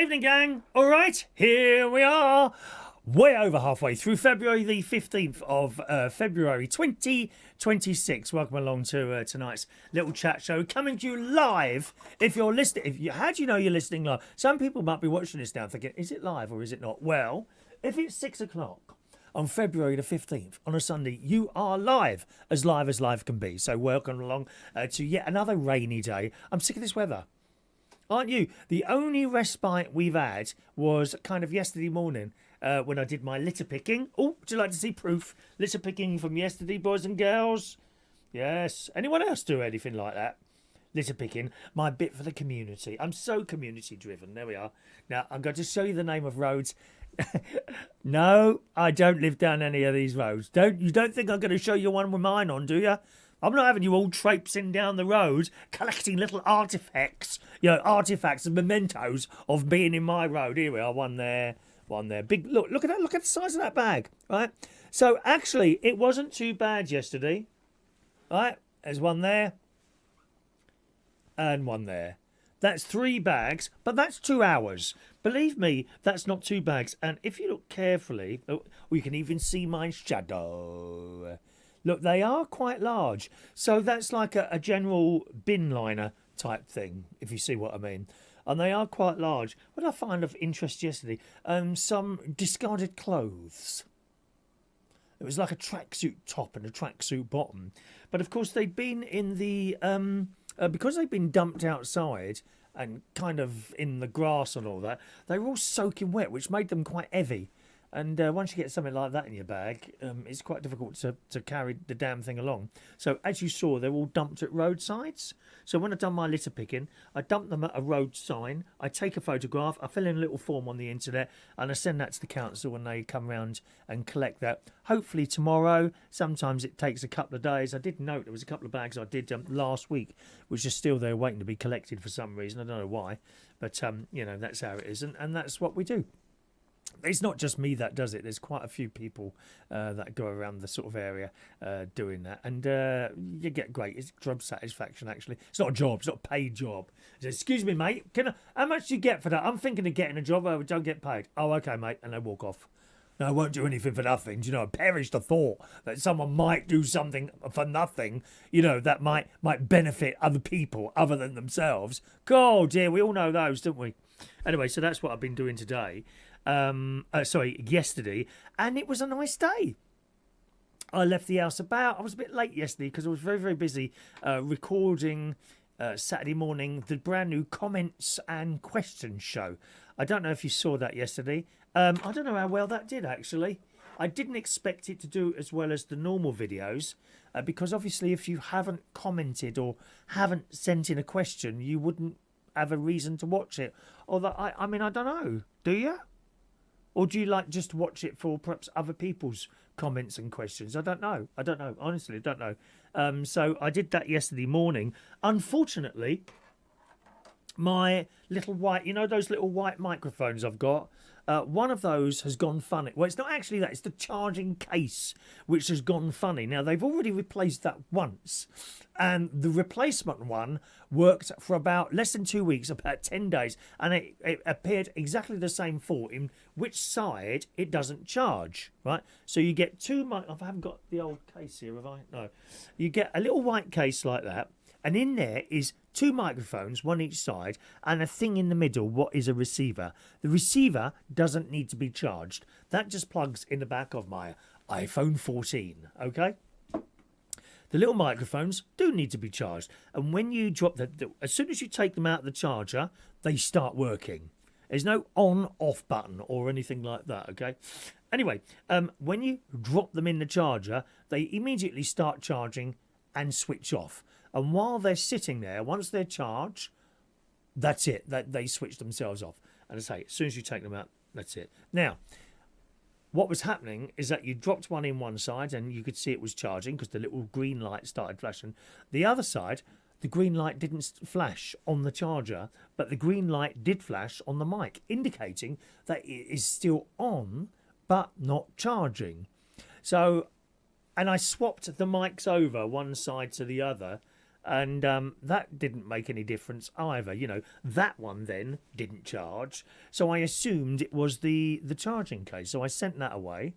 Evening, gang. All right, here we are. Way over halfway through February, the 15th of February 2026. Welcome along to tonight's little chat show, coming to you live. If you're listening, how do you know you're listening live? Some people might be watching this now thinking, is it live or is it not? Well, if it's 6 o'clock on February the 15th on a Sunday, you are live as live can be. So welcome along to yet another rainy day. I'm sick of this weather. Aren't you? The only respite we've had was kind of yesterday morning when I did my litter picking. Oh, would you like to see proof? Litter picking from yesterday, boys and girls? Yes. Anyone else do anything like that? Litter picking, my bit for the community. I'm so community driven. There we are. Now, I'm going to show you the name of roads. No, I don't live down any of these roads. You don't think I'm going to show you one with mine on, do you? I'm not having you all traipsing down the road collecting little artifacts, artifacts and mementos of being in my road. Here we are, one there. Big look at the size of that bag, right? So actually, it wasn't too bad yesterday, right? There's one there and one there. That's 3 bags, but that's 2 hours. Believe me, that's not 2 bags. And if you look carefully, you can even see my shadow. Look, they are quite large. So that's like a general bin liner type thing, if you see what I mean. And they are quite large. What did I find of interest yesterday? Some discarded clothes. It was like a tracksuit top and a tracksuit bottom. But of course, they'd been in the... because they'd been dumped outside and kind of in the grass and all that, they were all soaking wet, which made them quite heavy. And once you get something like that in your bag, it's quite difficult to carry the damn thing along. So as you saw, they're all dumped at roadsides. So when I've done my litter picking, I dump them at a road sign. I take a photograph. I fill in a little form on the internet, and I send that to the council when they come round and collect that. Hopefully tomorrow. Sometimes it takes a couple of days. I did note there was a couple of bags I did last week, which are still there waiting to be collected for some reason. I don't know why, but that's how it is, and that's what we do. It's not just me that does it. There's quite a few people that go around the sort of area doing that. And you get great. It's job satisfaction, actually. It's not a job. It's not a paid job. Excuse me, mate. How much do you get for that? I'm thinking of getting a job where I don't get paid. Oh, okay, mate. And they walk off. No, I won't do anything for nothing. Do you know, I perish the thought that someone might do something for nothing, that might benefit other people other than themselves. God, dear, we all know those, don't we? Anyway, so that's what I've been doing today. Yesterday, and it was a nice day. I left the house I was a bit late yesterday because I was very, very busy recording Saturday morning the brand new comments and questions show. I don't know if you saw that yesterday. I don't know how well that did, actually. I didn't expect it to do as well as the normal videos because obviously if you haven't commented or haven't sent in a question, you wouldn't have a reason to watch it. Although, I mean, I don't know. Do you? Or do you just watch it for perhaps other people's comments and questions? I don't know. Honestly, I don't know. So I did that yesterday morning. Unfortunately, my little white, those little white microphones I've got, one of those has gone funny. Well, it's not actually that. It's the charging case which has gone funny. Now, they've already replaced that once. And the replacement one worked for about less than 2 weeks, about 10 days. And it appeared exactly the same fault in which side it doesn't charge, right? So you get I haven't got the old case here, have I? No. You get a little white case like that. And in there is 2 microphones, one each side, and a thing in the middle, what is a receiver. The receiver doesn't need to be charged. That just plugs in the back of my iPhone 14, okay? The little microphones do need to be charged. And when you drop as soon as you take them out of the charger, they start working. There's no on-off button or anything like that, okay? Anyway, when you drop them in the charger, they immediately start charging and switch off. And while they're sitting there, once they're charged, that's it. They switch themselves off. And I say, as soon as you take them out, that's it. Now, what was happening is that you dropped one in one side and you could see it was charging because the little green light started flashing. The other side, the green light didn't flash on the charger, but the green light did flash on the mic, indicating that it is still on, but not charging. So, and I swapped the mics over one side to the other, And that didn't make any difference either. You know, that one then didn't charge, so I assumed it was the charging case. So I sent that away.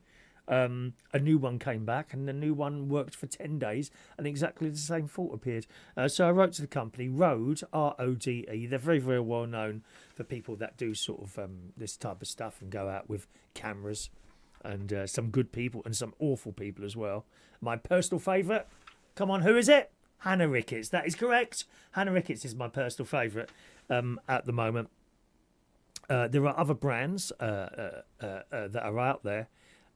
A new one came back, and the new one worked for 10 days, and exactly the same fault appeared. So I wrote to the company, Rode, Rode. They're very, very well known for people that do sort of this type of stuff and go out with cameras, and some good people and some awful people as well. My personal favourite, come on, who is it? Hannah Ricketts. That is correct. Hannah Ricketts is my personal favourite at the moment. There are other brands that are out there,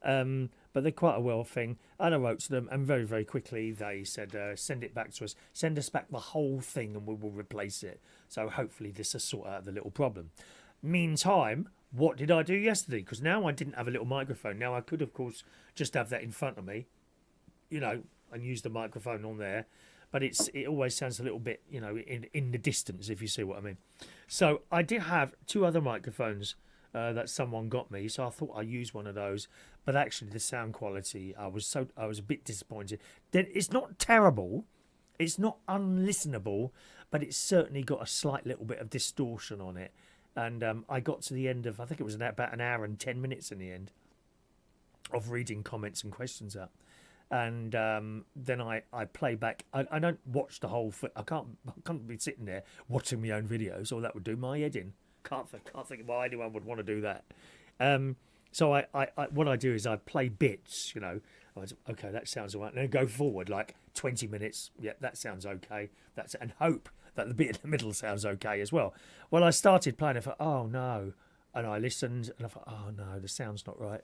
but they're quite a well thing. And I wrote to them, and very, very quickly they said, send it back to us. Send us back the whole thing and we will replace it. So hopefully this will sort out the little problem. Meantime, what did I do yesterday? Because now I didn't have a little microphone. Now I could, of course, just have that in front of me, you know, and use the microphone on there. But it always sounds a little bit, you know, in the distance, if you see what I mean. So I did have 2 other microphones that someone got me, so I thought I'd use one of those. But actually, the sound quality, I was a bit disappointed. Then it's not terrible, it's not unlistenable, but it's certainly got a slight little bit of distortion on it. And I got to the end of, I think it was about an hour and 10 minutes in the end of reading comments and questions out. And then I play back. I don't watch the whole thing. I can't be sitting there watching my own videos, or that would do my head in. Can't think why anyone would want to do that. So I what I do is I play bits. You know, okay, that sounds all right, and then go forward like 20 minutes. Yeah, that sounds okay. And hope that the bit in the middle sounds okay as well. Well, I started playing. I thought, oh no, and I listened, and I thought, oh no, the sound's not right.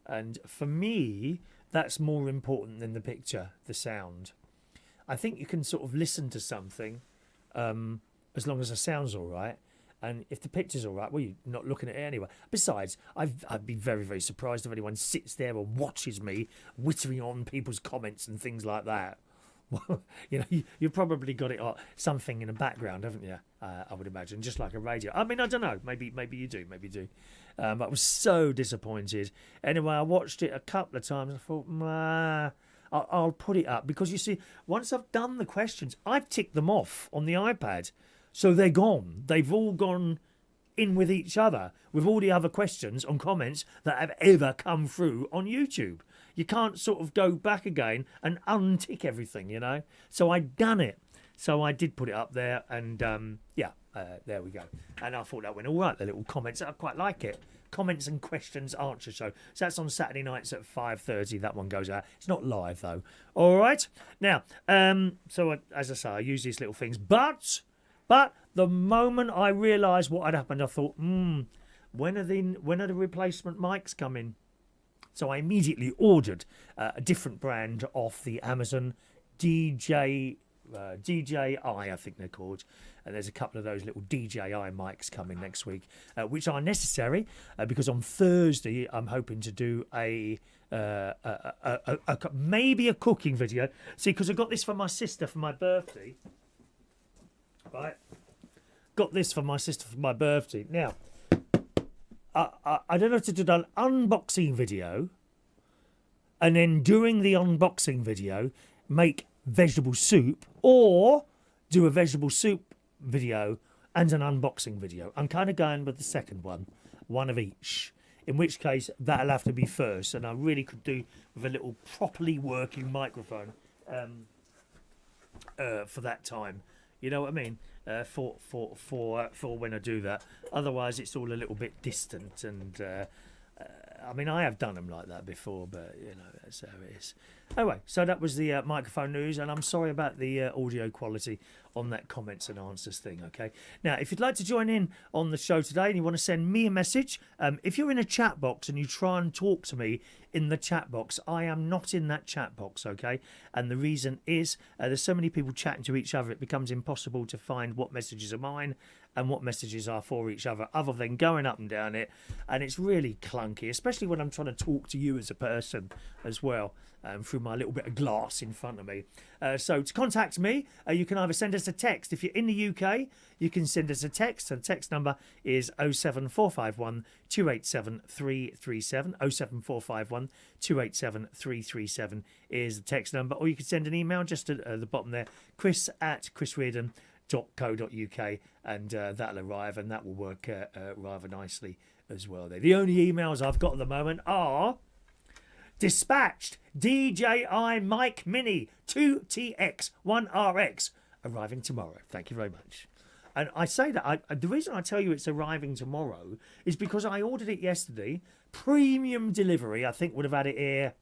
And for me, that's more important than the picture, the sound. I think you can sort of listen to something as long as the sound's all right. And if the picture's all right, well, you're not looking at it anyway. Besides, I'd be very, very surprised if anyone sits there and watches me whittering on people's comments and things like that. Well, you know, you've probably got it something in the background, haven't you? I would imagine, just like a radio. I mean, I don't know. Maybe you do. Maybe you do. But I was so disappointed. Anyway, I watched it a couple of times. I thought, nah, I'll put it up. Because you see, once I've done the questions, I've ticked them off on the iPad. So they're gone. They've all gone in with each other, with all the other questions and comments that have ever come through on YouTube. You can't sort of go back again and untick everything, you know. So I'd done it. So I did put it up there, and there we go. And I thought that went all right, the little comments. I quite like it. Comments and questions answer show. So that's on Saturday nights at 5:30. That one goes out. It's not live, though. All right. Now, as I say, I use these little things. But the moment I realised what had happened, I thought, when are the replacement mics coming? So I immediately ordered a different brand off the Amazon DJI, I think they're called. And there's a couple of those little DJI mics coming next week, which are necessary because on Thursday I'm hoping to do maybe a cooking video. See, because I got this for my sister for my birthday. Right, got this for my sister for my birthday. Now, I don't know if to do an unboxing video, and then during the unboxing video, make vegetable soup, or do a vegetable soup video and an unboxing video. I'm kind of going with the second one of each. In which case, that'll have to be first, and I really could do with a little properly working microphone for that time. You know what I mean? For when I do that. Otherwise, it's all a little bit distant. And I mean, I have done them like that before, but you know, that's how it is. Anyway, so that was the microphone news, and I'm sorry about the audio quality on that comments and answers thing. Okay. Now, if you'd like to join in on the show today and you want to send me a message, if you're in a chat box and you try and talk to me in the chat box, I am not in that chat box. Okay. And the reason is there's so many people chatting to each other, it becomes impossible to find what messages are mine and what messages are for each other than going up and down it. And it's really clunky, especially when I'm trying to talk to you as a person as well. Through my little bit of glass in front of me. So to contact me, you can either send us a text. If you're in the UK, you can send us a text. The text number is 07451 287 337. 07451 287 337 is the text number. Or you can send an email just at the bottom there, chris@chrisreardon.co.uk, and that'll arrive, and that will work rather nicely as well there. The only emails I've got at the moment are... Dispatched DJI Mic Mini 2TX 1RX arriving tomorrow. Thank you very much. And I say that the reason I tell you it's arriving tomorrow is because I ordered it yesterday. Premium delivery. I think would have had it here.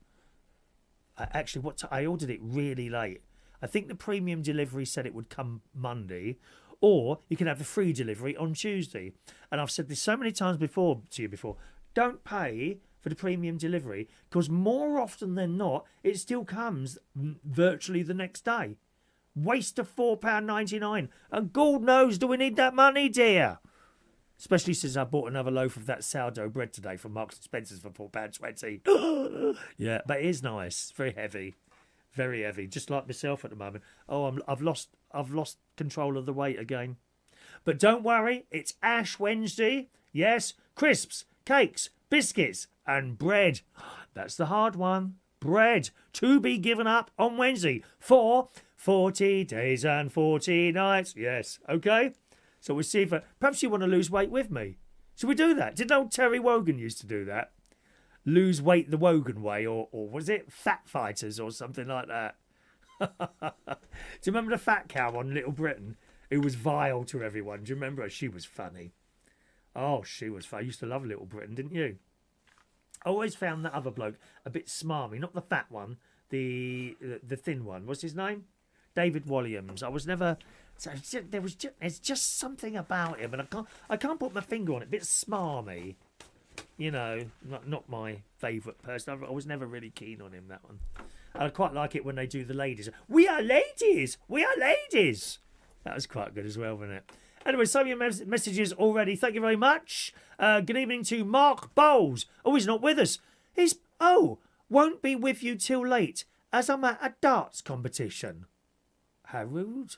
Actually, I ordered it really late. I think the premium delivery said it would come Monday, or you can have the free delivery on Tuesday. And I've said this so many times before to you before. Don't pay for the premium delivery, because more often than not it still comes virtually the next day. Waste of £4.99, and God knows do we need that money, dear, especially since I bought another loaf of that sourdough bread today from Marks and Spencer's for £4.20. Yeah, but it is nice. It's very heavy, just like myself at the moment. I've lost control of the weight again. But don't worry, it's Ash Wednesday. Yes, crisps, cakes, biscuits and bread. That's the hard one. Bread to be given up on Wednesday for 40 days and 40 nights. Yes, okay. So we'll see if perhaps you want to lose weight with me. Should we do that? Didn't old Terry Wogan used to do that? Lose weight the Wogan way, or was it Fat Fighters or something like that? Do you remember the fat cow on Little Britain who was vile to everyone? Do you remember her? She was funny. Oh, she was fun. I used to love Little Britain, didn't you? I always found that other bloke a bit smarmy. Not the fat one, the thin one. What's his name? David Walliams. I was never... There's just something about him, and I can't put my finger on it. A bit smarmy. You know, not my favourite person. I was never really keen on him, that one. And I quite like it when they do the ladies. We are ladies! We are ladies! That was quite good as well, wasn't it? Anyway, some of your messages already. Thank you very much. Good evening to Mark Bowles. Oh, he's not with us. Won't be with you till late, as I'm at a darts competition. How rude.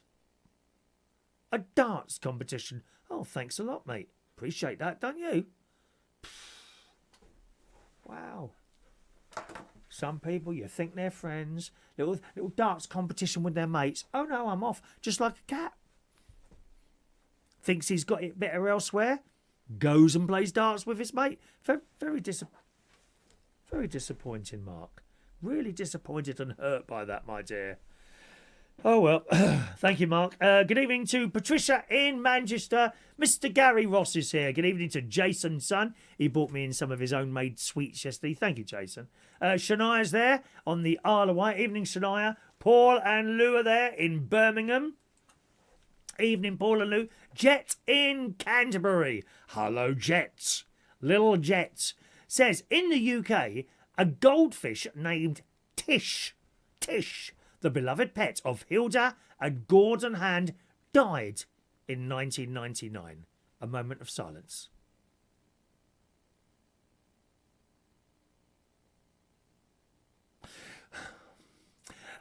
A darts competition. Oh, thanks a lot, mate. Appreciate that, don't you? Wow. Some people, you think they're friends. Little darts competition with their mates. Oh, no, I'm off. Just like a cat. Thinks he's got it better elsewhere, goes and plays darts with his mate. Very disappointing, Mark. Really disappointed and hurt by that, my dear. Oh, well. Thank you, Mark. Good evening to Patricia in Manchester. Mr. Gary Ross is here. Good evening to Jason's son. He brought me in some of his own made sweets yesterday. Thank you, Jason. Shania's there on the Isle of Wight. Evening, Shania. Paul and Lou are there in Birmingham. Evening, Paul and Lou. Jet in Canterbury. Hello, Jets. Little Jets. Says, in the UK, a goldfish named Tish, the beloved pet of Hilda and Gordon Hand, died in 1999. A moment of silence.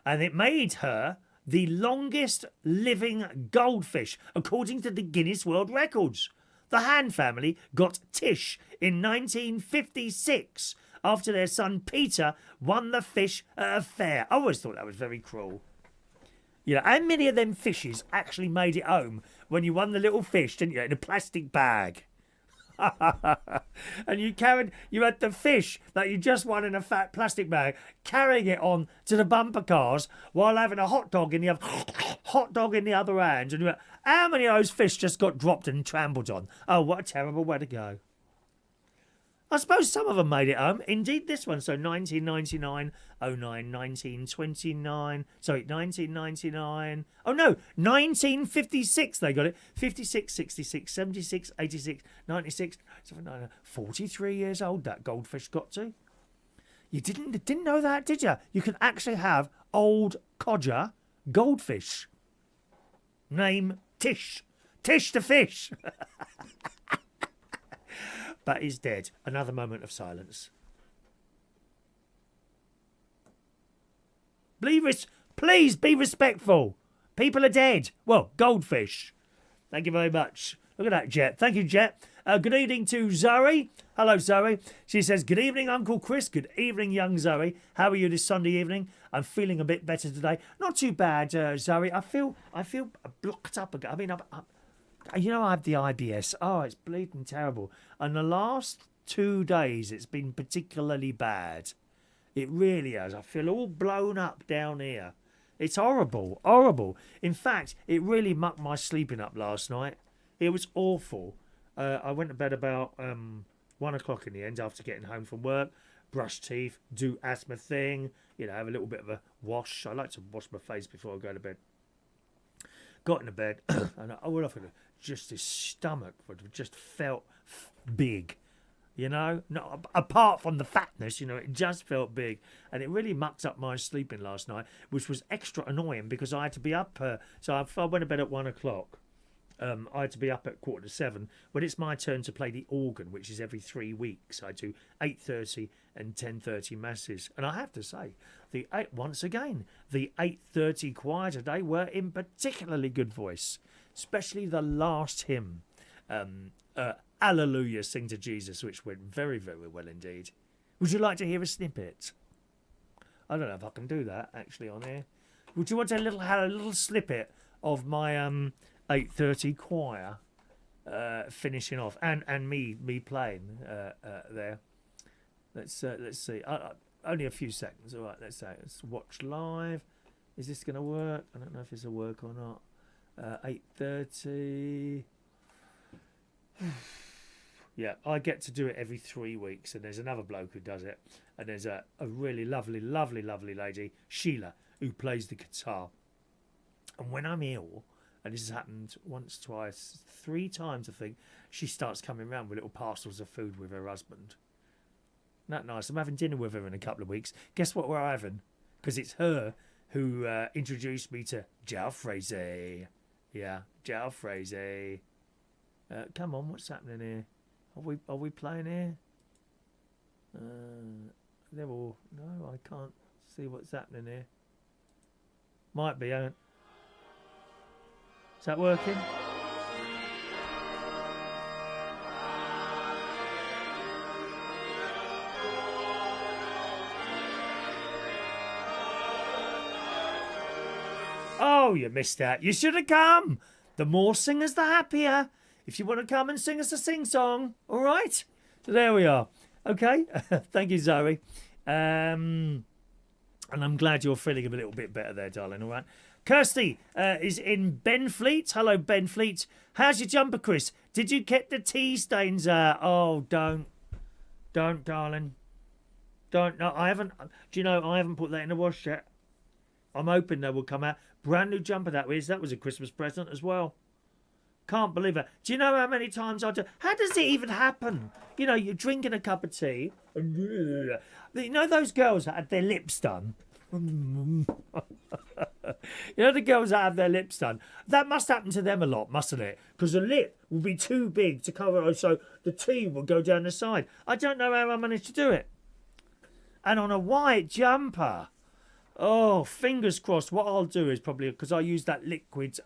And it made her the longest living goldfish, according to the Guinness World Records. The Hand family got Tish in 1956 after their son Peter won the fish at a fair. I always thought that was very cruel. You know, how many of them fishes actually made it home when you won the little fish, didn't you, in a plastic bag? And you had the fish that you just won in a fat plastic bag, carrying it on to the bumper cars while having a hot dog in the other hand. And how many of those fish just got dropped and trampled on? Oh, what a terrible way to go. I suppose some of them made it home. Indeed, this one. So 1999, 09, 1929. Sorry, 1999. Oh, no, 1956 they got it. 56, 66, 76, 86, 96, 79, 43 years old that goldfish got to. You didn't know that, did you? You can actually have old codger goldfish. Name Tish. Tish the fish. But he's dead. Another moment of silence. Please be respectful. People are dead. Well, goldfish. Thank you very much. Look at that, Jet. Thank you, Jet. Good evening to Zoe. Hello, Zoe. She says, good evening, Uncle Chris. Good evening, young Zoe. How are you this Sunday evening? I'm feeling a bit better today. Not too bad, Zoe. I feel blocked up again. I mean, I have the IBS. Oh, it's bleeding terrible. And the last 2 days, it's been particularly bad. It really has. I feel all blown up down here. It's horrible, horrible. In fact, it really mucked my sleeping up last night. It was awful. I went to bed about 1 o'clock in the end after getting home from work. Brush teeth, do asthma thing, have a little bit of a wash. I like to wash my face before I go to bed. Got into bed, and I went off with just this stomach just felt big. Not apart from the fatness, it just felt big. And it really mucked up my sleeping last night, which was extra annoying because I had to be up. So I went to bed at 1 o'clock. I had to be up at 6:45 when it's my turn to play the organ, which is every 3 weeks. I do 8:30 and 10:30 masses. And I have to say, once again, the 8:30 choir today were in particularly good voice, especially the last hymn. Alleluia, Sing to Jesus, which went very, very well indeed. Would you like to hear a snippet? I don't know if I can do that actually on here. Would you want to have a little snippet of my 8:30 choir finishing off and me playing there? Let's see. Only a few seconds. All right. Let's watch live. Is this going to work? I don't know if it's a work or not. 8:30. Yeah, I get to do it every 3 weeks, and there's another bloke who does it, and there's a really lovely lady, Sheila, who plays the guitar. And when I'm ill, and this has happened once, twice, 3 times, I think, she starts coming round with little parcels of food with her husband. Isn't that nice? I'm having dinner with her in a couple of weeks. Guess what we're having? Because it's her who introduced me to jalfrezi. Yeah, jalfrezi. Come on, what's happening here? Are we playing here? They're all... No, I can't see what's happening here. Might be, Is that working? Oh, you missed that. You should have come. The more singers, the happier. If you want to come and sing us a sing-song, all right? So there we are. Okay, thank you, Zoe. And I'm glad you're feeling a little bit better there, darling, all right? Kirsty is in Benfleet. Hello, Benfleet. How's your jumper, Chris? Did you get the tea stains out? Oh, don't, darling. Don't. No, I haven't. Do you know, I haven't put that in the wash yet. I'm hoping they will come out. Brand new jumper that was. That was a Christmas present as well. Can't believe it. Do you know how many times I do? How does it even happen? You're drinking a cup of tea. You know those girls that had their lips done? The girls that have their lips done? That must happen to them a lot, mustn't it? Because the lip will be too big to cover, so the tea will go down the side. I don't know how I managed to do it. And on a white jumper. Oh, fingers crossed. What I'll do is probably, because I use that liquid...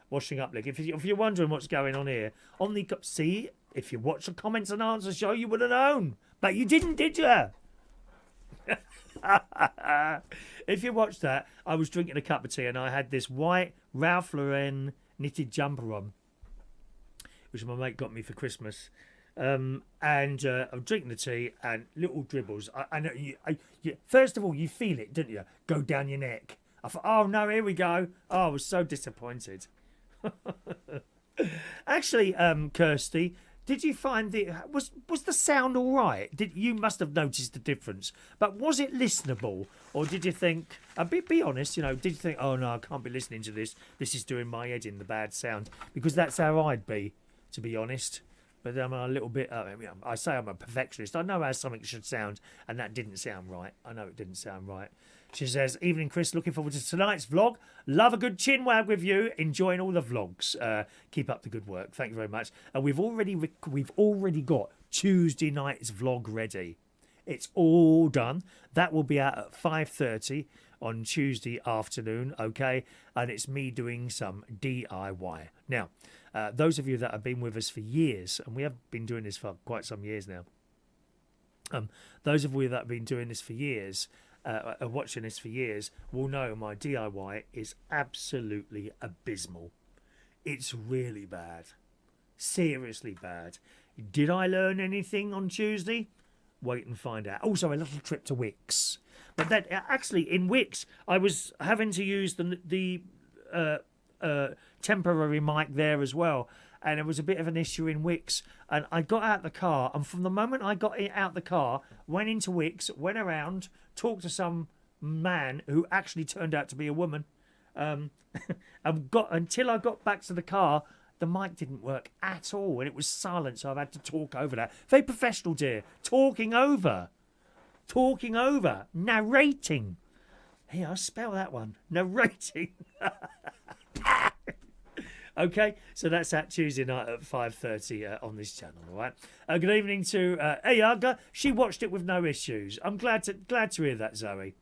washing up liquid. If you're wondering what's going on here, on the see, if you watch the comments and answers show, you would have known, but you didn't, did you? If you watched that, I was drinking a cup of tea and I had this white Ralph Lauren knitted jumper on, which my mate got me for Christmas. I'm drinking the tea and little dribbles. I know you, first of all, you feel it, don't you? Go down your neck. I thought, oh no, here we go. Oh, I was so disappointed. Actually, Kirsty, did you find was the sound all right? You must have noticed the difference, but was it listenable, or did you think? Be honest, did you think, oh no, I can't be listening to this. This is doing my head in, the bad sound, because that's how I'd be, to be honest. But I'm a little bit. I say I'm a perfectionist. I know how something should sound, and that didn't sound right. I know it didn't sound right. She says, "Evening, Chris. Looking forward to tonight's vlog. Love a good chin wag with you. Enjoying all the vlogs. Keep up the good work. Thank you very much." And we've already got Tuesday night's vlog ready. It's all done. That will be out at 5:30 on Tuesday afternoon. Okay, and it's me doing some DIY. Now, those of you that have been with us for years, and we have been doing this for quite some years now. Those of you that have been doing this for years. Watching this for years will know my DIY is absolutely abysmal. It's really bad. Seriously bad. Did I learn anything on Tuesday? Wait and find out. Also, a little trip to Wix. But that actually, in Wix, I was having to use the temporary mic there as well. And it was a bit of an issue in Wix. And I got out the car, and from the moment I got out the car, went into Wix, went around, talked to some man who actually turned out to be a woman, and until I got back to the car, the mic didn't work at all, and it was silent, so I've had to talk over that. Very professional, dear. Talking over, narrating. Here, I'll spell that one. Narrating. Okay, so that's at Tuesday night at 5:30 on this channel. All right. Good evening to Ayaga. She watched it with no issues. I'm glad to hear that, Zoe.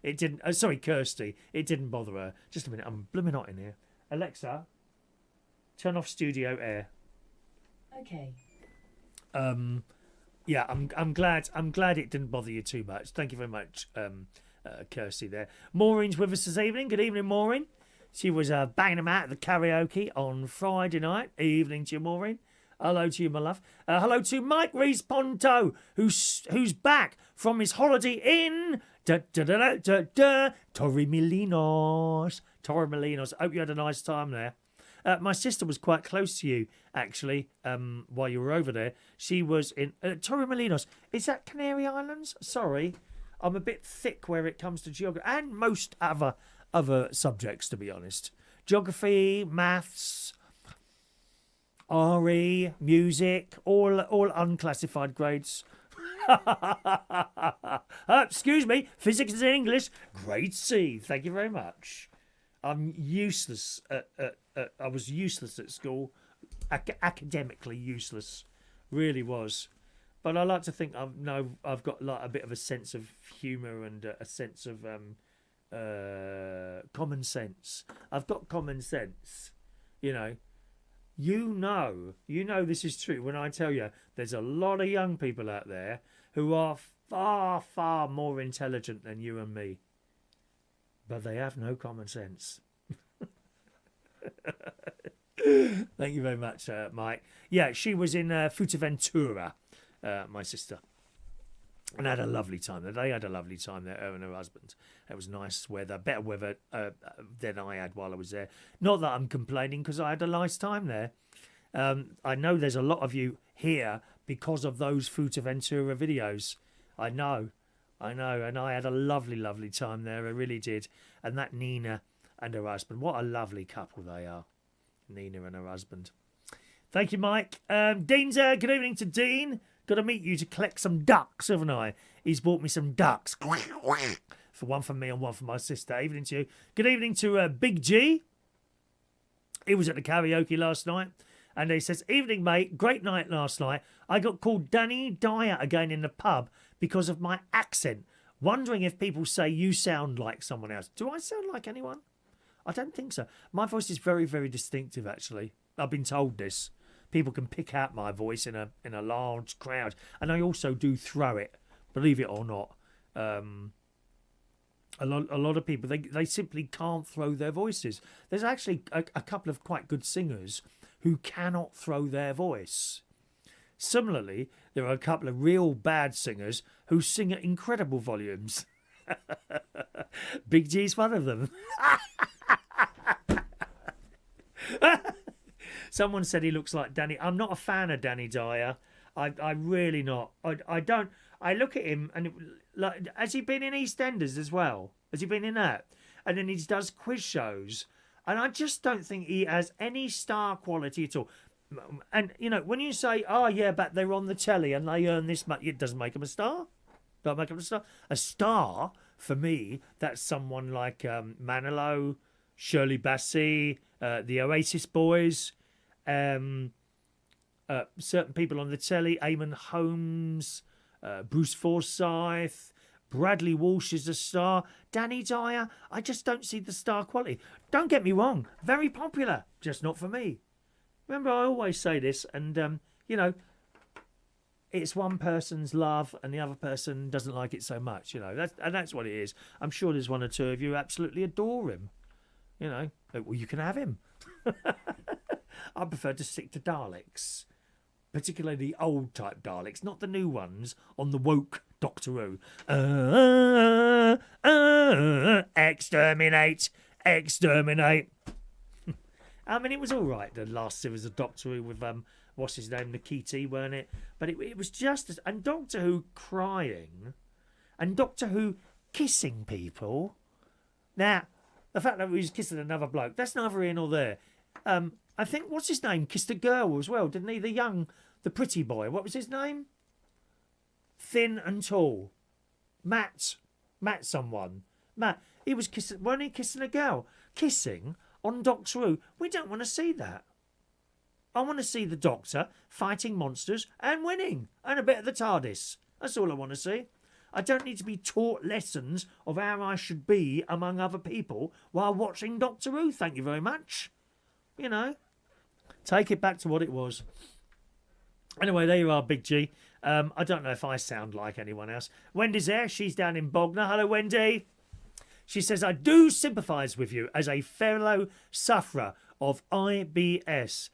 It didn't. Sorry, Kirsty. It didn't bother her. Just a minute. I'm blooming hot in here. Alexa, turn off studio air. Okay. Yeah, I'm glad it didn't bother you too much. Thank you very much, Kirsty. There. Maureen's with us this evening. Good evening, Maureen. She was banging them out at the karaoke on Friday night. Evening to you, Maureen. Hello to you, my love. Hello to Mike Rees-Ponto, who's back from his holiday in Torremolinos. Torremolinos. Hope you had a nice time there. My sister was quite close to you, actually, while you were over there. She was in Torremolinos. Is that Canary Islands? Sorry, I'm a bit thick where it comes to geography and most other subjects, to be honest. Geography, maths, RE, music, all unclassified grades. Excuse me, physics and English, grade C. Thank you very much. I'm useless. I was useless at school, academically useless, really was. But I like to think I've got like a bit of a sense of humour and a sense of common sense. I've got common sense, you know. You know this is true when I tell you there's a lot of young people out there who are far, far more intelligent than you and me, but they have no common sense. Thank you very much, Mike. Yeah, she was in Fuerteventura, my sister. And had a lovely time there. They had a lovely time there, her and her husband. It was nice weather, better weather than I had while I was there. Not that I'm complaining, because I had a nice time there. I know there's a lot of you here because of those Fuerteventura videos. I know. And I had a lovely, lovely time there. I really did. And that Nina and her husband, what a lovely couple they are. Nina and her husband. Thank you, Mike. Dean's there. Good evening to Dean. Got to meet you to collect some ducks, haven't I? He's bought me some ducks. For one for me and one for my sister. Evening to you. Good evening to Big G. He was at the karaoke last night. And he says, "Evening, mate. Great night last night. I got called Danny Dyer again in the pub because of my accent. Wondering if people say you sound like someone else. Do I sound like anyone? I don't think so. My voice is very, very distinctive, actually. I've been told this. People can pick out my voice in a large crowd. And I also do throw it, believe it or not. A lot of people, they simply can't throw their voices. There's actually a couple of quite good singers who cannot throw their voice. Similarly, there are a couple of real bad singers who sing at incredible volumes. Big G's one of them. Someone said he looks like Danny. I'm not a fan of Danny Dyer. I really not. I don't. I look at him and like, has he been in EastEnders as well? Has he been in that? And then he does quiz shows, and I just don't think he has any star quality at all. And you know, when you say, "Oh yeah, but they're on the telly and they earn this much," it doesn't make him a star. Don't make him a star. A star for me, that's someone like Manilow, Shirley Bassey, the Oasis Boys, certain people on the telly, Eamon Holmes, Bruce Forsyth, Bradley Walsh is a star, Danny Dyer. I just don't see the star quality. Don't get me wrong, very popular, just not for me. Remember, I always say this, and you know, it's one person's love and the other person doesn't like it so much, you know. That's what it is. I'm sure there's one or two of you who absolutely adore him. You know, well, you can have him. I prefer to stick to Daleks, particularly the old type Daleks, not the new ones on the woke Doctor Who. Exterminate, exterminate. I mean, it was all right, the last series of Doctor Who with what's his name, Nikiti, weren't it? But it was just as, and Doctor Who crying, and Doctor Who kissing people. Now, the fact that he was kissing another bloke, that's neither here nor there. I think, what's his name, kissed a girl as well, didn't he? The pretty boy. What was his name? Thin and tall. Matt someone. Matt. He was kissing, weren't he kissing a girl? Kissing on Doctor Who. We don't want to see that. I want to see the Doctor fighting monsters and winning. And a bit of the TARDIS. That's all I want to see. I don't need to be taught lessons of how I should be among other people while watching Doctor Who. Thank you very much. You know. Take it back to what it was. Anyway, there you are, Big G. I don't know if I sound like anyone else. Wendy's there. She's down in Bognor. Hello, Wendy. She says, I do sympathise with you as a fellow sufferer of IBS.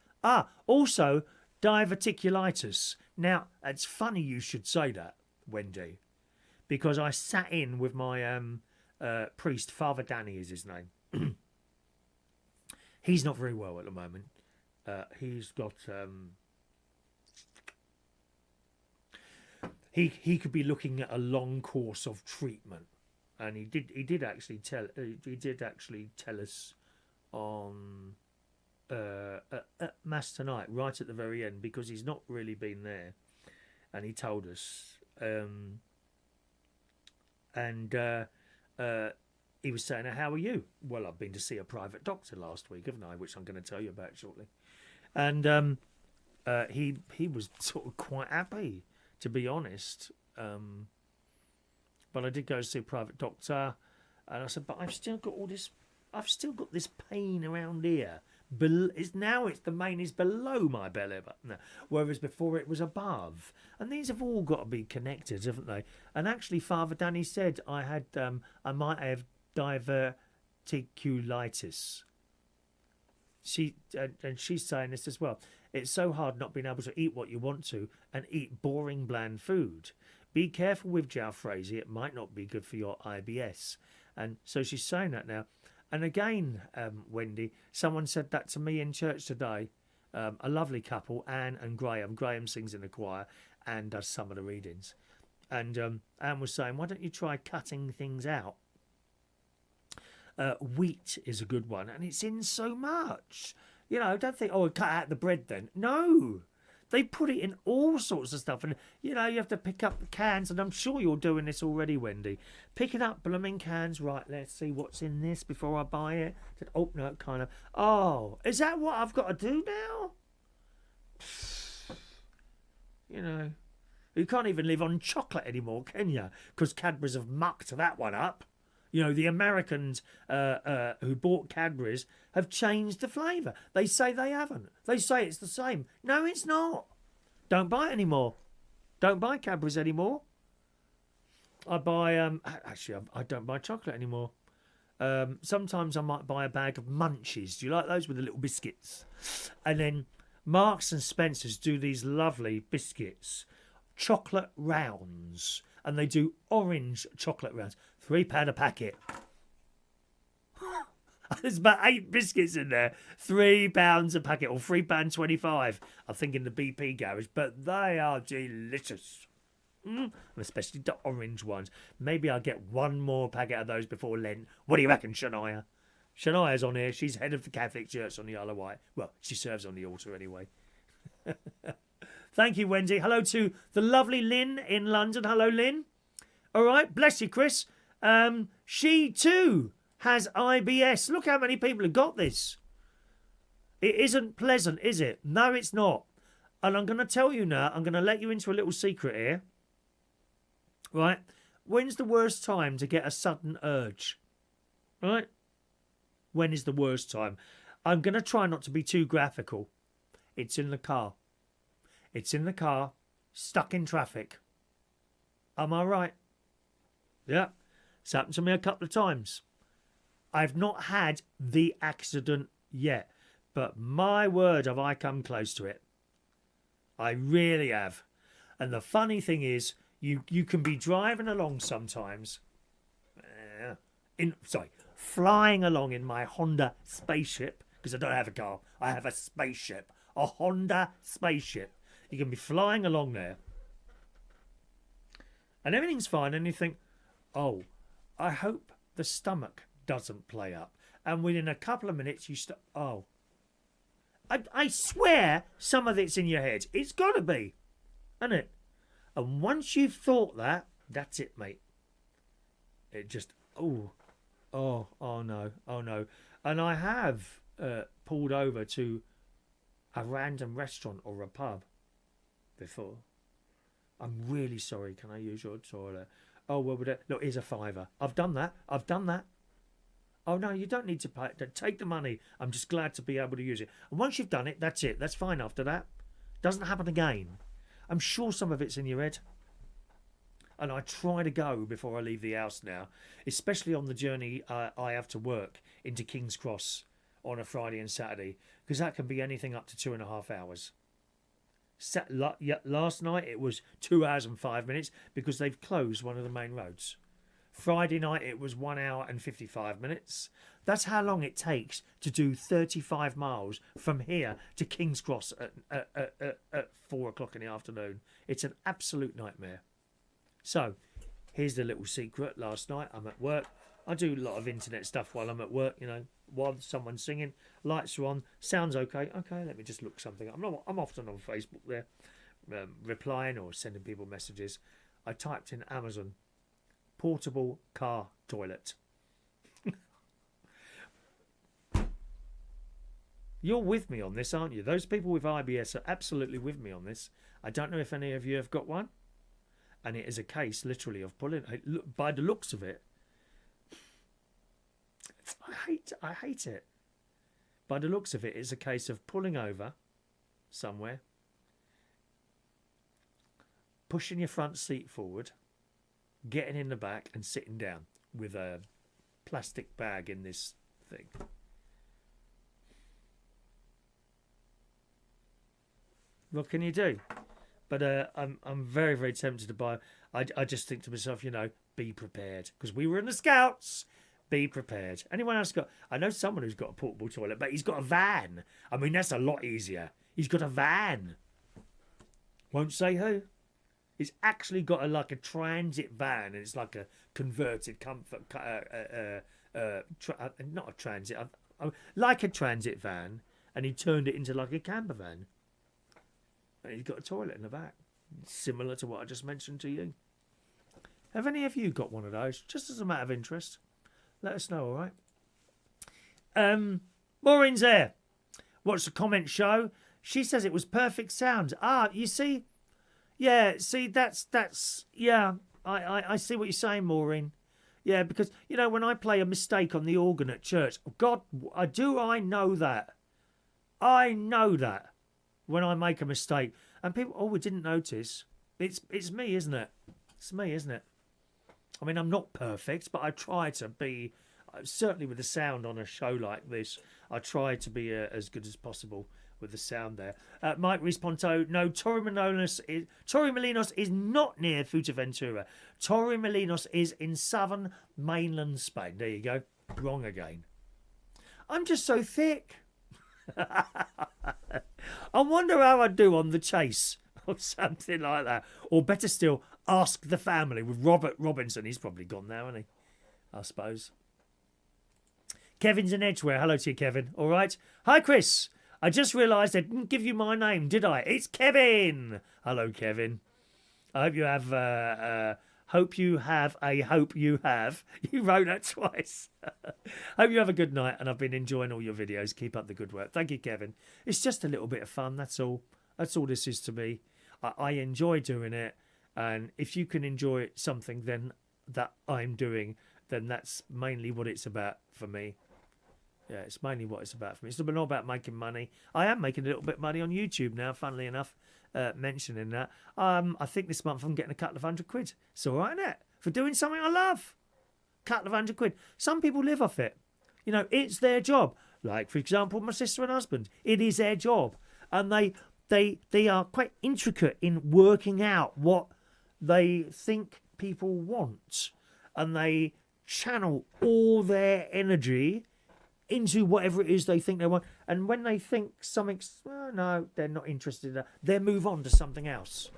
Also diverticulitis. Now, it's funny you should say that, Wendy, because I sat in with my priest, Father Danny is his name. He's not very well at the moment. He's got... He could be looking at a long course of treatment, and he did actually tell us on at Mass tonight, right at the very end, because he's not really been there, and he told us, he was saying, how are you? Well, I've been to see a private doctor last week, haven't I, which I'm going to tell you about shortly. And he was sort of quite happy, to be honest. But I did go see a private doctor, and I said, but I've still got this pain around here. It's the main is below my belly button, whereas before it was above. And these have all got to be connected, haven't they? And actually, Father Danny said I might have diverticulitis. She's saying this as well. It's so hard not being able to eat what you want to and eat boring, bland food. Be careful with jalfrezi. It might not be good for your IBS. And so she's saying that now. And again, Wendy, someone said that to me in church today. A lovely couple, Anne and Graham. Graham sings in the choir and does some of the readings. And Anne was saying, why don't you try cutting things out? Wheat is a good one, and it's in so much. You know, don't think, cut out the bread then. No, they put it in all sorts of stuff. And, you know, you have to pick up the cans, and I'm sure you're doing this already, Wendy. Picking up blooming cans. Right, let's see what's in this before I buy it. Oh, no, kind of. Oh, is that what I've got to do now? You know, you can't even live on chocolate anymore, can you? Because Cadbury's have mucked that one up. You know, the Americans who bought Cadbury's have changed the flavour. They say they haven't. They say it's the same. No, it's not. Don't buy it anymore. Don't buy Cadbury's anymore. I buy... actually, I don't buy chocolate anymore. Sometimes I might buy a bag of Munchies. Do you like those with the little biscuits? And then Marks and Spencer's do these lovely biscuits. Chocolate rounds. And they do orange chocolate rounds. £3 a packet. There's about 8 biscuits in there. £3 a packet, or £3.25. I think in the BP garage, but they are delicious. And especially the orange ones. Maybe I'll get one more packet of those before Lent. What do you reckon, Shania? Shania's on here. She's head of the Catholic Church on the Isle of Wight. Well, she serves on the altar anyway. Thank you, Wendy. Hello to the lovely Lynn in London. Hello, Lynn. All right. Bless you, Chris. She too has IBS. Look how many people have got this. It isn't pleasant, is it? No, it's not. And I'm going to tell you now, I'm going to let you into a little secret here. Right? When's the worst time to get a sudden urge? Right? When is the worst time? I'm going to try not to be too graphical. It's in the car. It's in the car, stuck in traffic. Am I right? Yeah. It's happened to me a couple of times. I've not had the accident yet, but my word have I come close to it. I really have. And the funny thing is, you can be driving along sometimes, flying along in my Honda spaceship, because I don't have a car, I have a spaceship, a Honda spaceship. You can be flying along there, and everything's fine, and you think, oh, I hope the stomach doesn't play up. And within a couple of minutes, you stop. Oh, I swear some of it's in your head. It's got to be, isn't it? And once you've thought that, that's it, mate. It just, oh no. And I have pulled over to a random restaurant or a pub before. I'm really sorry, can I use your toilet? Oh, well, look, here's a £5. I've done that. Oh, no, you don't need to pay. Take the money. I'm just glad to be able to use it. And once you've done it, that's it. That's fine after that. Doesn't happen again. I'm sure some of it's in your head. And I try to go before I leave the house now, especially on the journey I have to work into King's Cross on a Friday and Saturday, because that can be anything up to 2.5 hours. Last night it was 2 hours and 5 minutes because they've closed one of the main roads. Friday night it was 1 hour and 55 minutes. That's how long it takes to do 35 miles from here to King's Cross at 4 o'clock in the afternoon. It's an absolute nightmare. So, here's the little secret. Last night I'm at work. I do a lot of internet stuff while I'm at work, you know, while someone's singing, lights are on, sounds okay. Okay, let me just look something up. I'm often on Facebook there, replying or sending people messages. I typed in Amazon, portable car toilet. You're with me on this, aren't you? Those people with IBS are absolutely with me on this. I don't know if any of you have got one. And it is a case, literally, of pulling. By the looks of it, I hate it. By the looks of it, it's a case of pulling over somewhere, pushing your front seat forward, getting in the back and sitting down with a plastic bag in this thing. What can you do? But I'm very, very tempted to buy. I just think to myself, you know, be prepared. Because we were in the Scouts. Be prepared. Anyone else got... I know someone who's got a portable toilet, but he's got a van. I mean, that's a lot easier. He's got a van. Won't say who. He's actually got like a transit van. And it's like a converted comfort... not a transit. Like a transit van. And he turned it into like a camper van. And he's got a toilet in the back. Similar to what I just mentioned to you. Have any of you got one of those? Just as a matter of interest. Let us know, all right? Maureen's there. Watch the comment show. She says it was perfect sound. Ah, you see? Yeah, see, that's yeah. I see what you're saying, Maureen. Yeah, because, you know, when I play a mistake on the organ at church, God, I know that. I know that. When I make a mistake. And people, oh, we didn't notice. It's me, isn't it? It's me, isn't it? I mean, I'm not perfect, but I try to be, certainly with the sound on a show like this, I try to be as good as possible with the sound there. Mike Responto, no, Torremolinos is not near Fuerteventura. Torremolinos is in southern mainland Spain. There you go. Wrong again. I'm just so thick. I wonder how I'd do on The Chase or something like that. Or better still, Ask the Family with Robert Robinson. He's probably gone now, isn't he? I suppose. Kevin's in Edgware. Hello to you, Kevin. All right. Hi, Chris. I just realised I didn't give you my name, did I? It's Kevin. Hello, Kevin. I hope you have Hope you have a hope you have. You wrote that twice. Hope you have a good night, and I've been enjoying all your videos. Keep up the good work. Thank you, Kevin. It's just a little bit of fun, that's all. That's all this is to me. I enjoy doing it, and if you can enjoy something then that I'm doing, then that's mainly what it's about for me. Yeah, it's mainly what it's about for me. It's not about making money. I am making a little bit of money on YouTube now, funnily enough, mentioning that. I think this month I'm getting a couple of £100. It's all right, isn't it? For doing something I love. Couple of £100. Some people live off it. You know, it's their job. Like, for example, my sister and husband. It is their job. And they are quite intricate in working out what they think people want. And they channel all their energy into whatever it is they think they want. And when they think something's, oh, no, they're not interested in that, they move on to something else.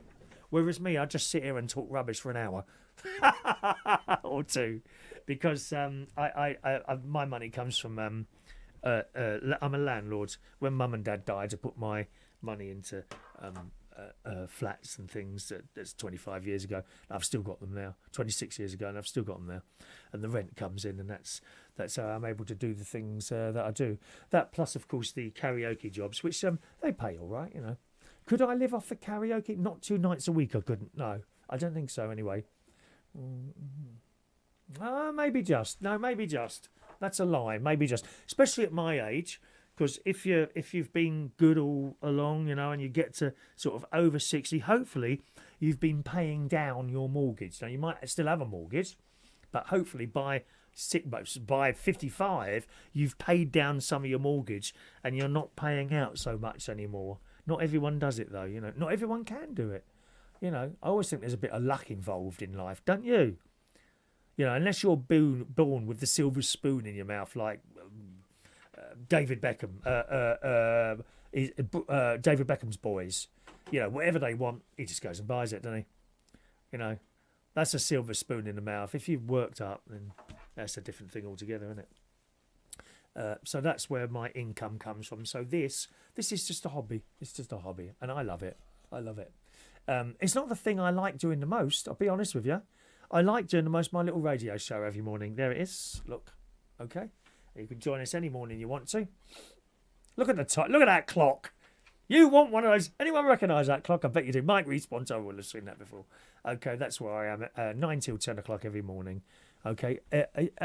Whereas me, I just sit here and talk rubbish for an hour or two, because my money comes from, I'm a landlord. When mum and dad died, I put my money into flats and things. That's 25 years ago. I've still got them now. 26 years ago, and I've still got them now. And the rent comes in, and that's how I'm able to do the things that I do. That plus, of course, the karaoke jobs, which they pay all right, you know. Could I live off the karaoke? Not 2 nights a week, I couldn't. No, I don't think so anyway. Maybe just. No, maybe just. That's a lie. Maybe just. Especially at my age. Because if you've been good all along, you know, and you get to sort of over 60, hopefully you've been paying down your mortgage. Now, you might still have a mortgage, but hopefully by 55, you've paid down some of your mortgage and you're not paying out so much anymore. Not everyone does it, though, you know. Not everyone can do it. You know, I always think there's a bit of luck involved in life, don't you? You know, unless you're born with the silver spoon in your mouth, like David Beckham, David Beckham's boys. You know, whatever they want, he just goes and buys it, doesn't he? You know, that's a silver spoon in the mouth. If you've worked up, then that's a different thing altogether, isn't it? So that's where my income comes from. So this is just a hobby. It's just a hobby, and I love it. I love it. It's not the thing I like doing the most. I'll be honest with you. I like doing the most my little radio show every morning. There it is. Look, okay. You can join us any morning you want to. Look at the time. Look at that clock. You want one of those? Anyone recognise that clock? I bet you do. Mike Responto will have seen that before. Okay, that's where I am at 9 till 10 o'clock every morning. Okay,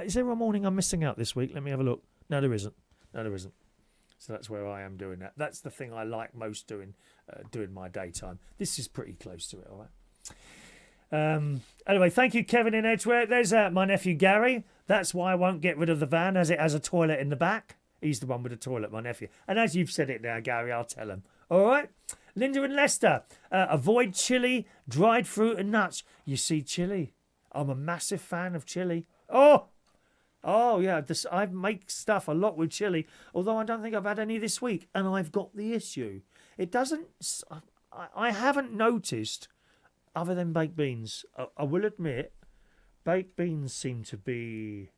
is there a morning I'm missing out this week? Let me have a look. No, there isn't. No, there isn't. So that's where I am doing that. That's the thing I like most doing my daytime. This is pretty close to it, all right? Anyway, thank you, Kevin in Edgware. There's my nephew, Gary. That's why I won't get rid of the van, as it has a toilet in the back. He's the one with the toilet, my nephew. And as you've said it now, Gary, I'll tell him. All right? Linda and Leicester. Avoid chili, dried fruit and nuts. You see, chili. I'm a massive fan of chili. Oh, yeah. I make stuff a lot with chili, although I don't think I've had any this week. And I've got the issue. It doesn't... I haven't noticed, other than baked beans. I will admit, baked beans seem to be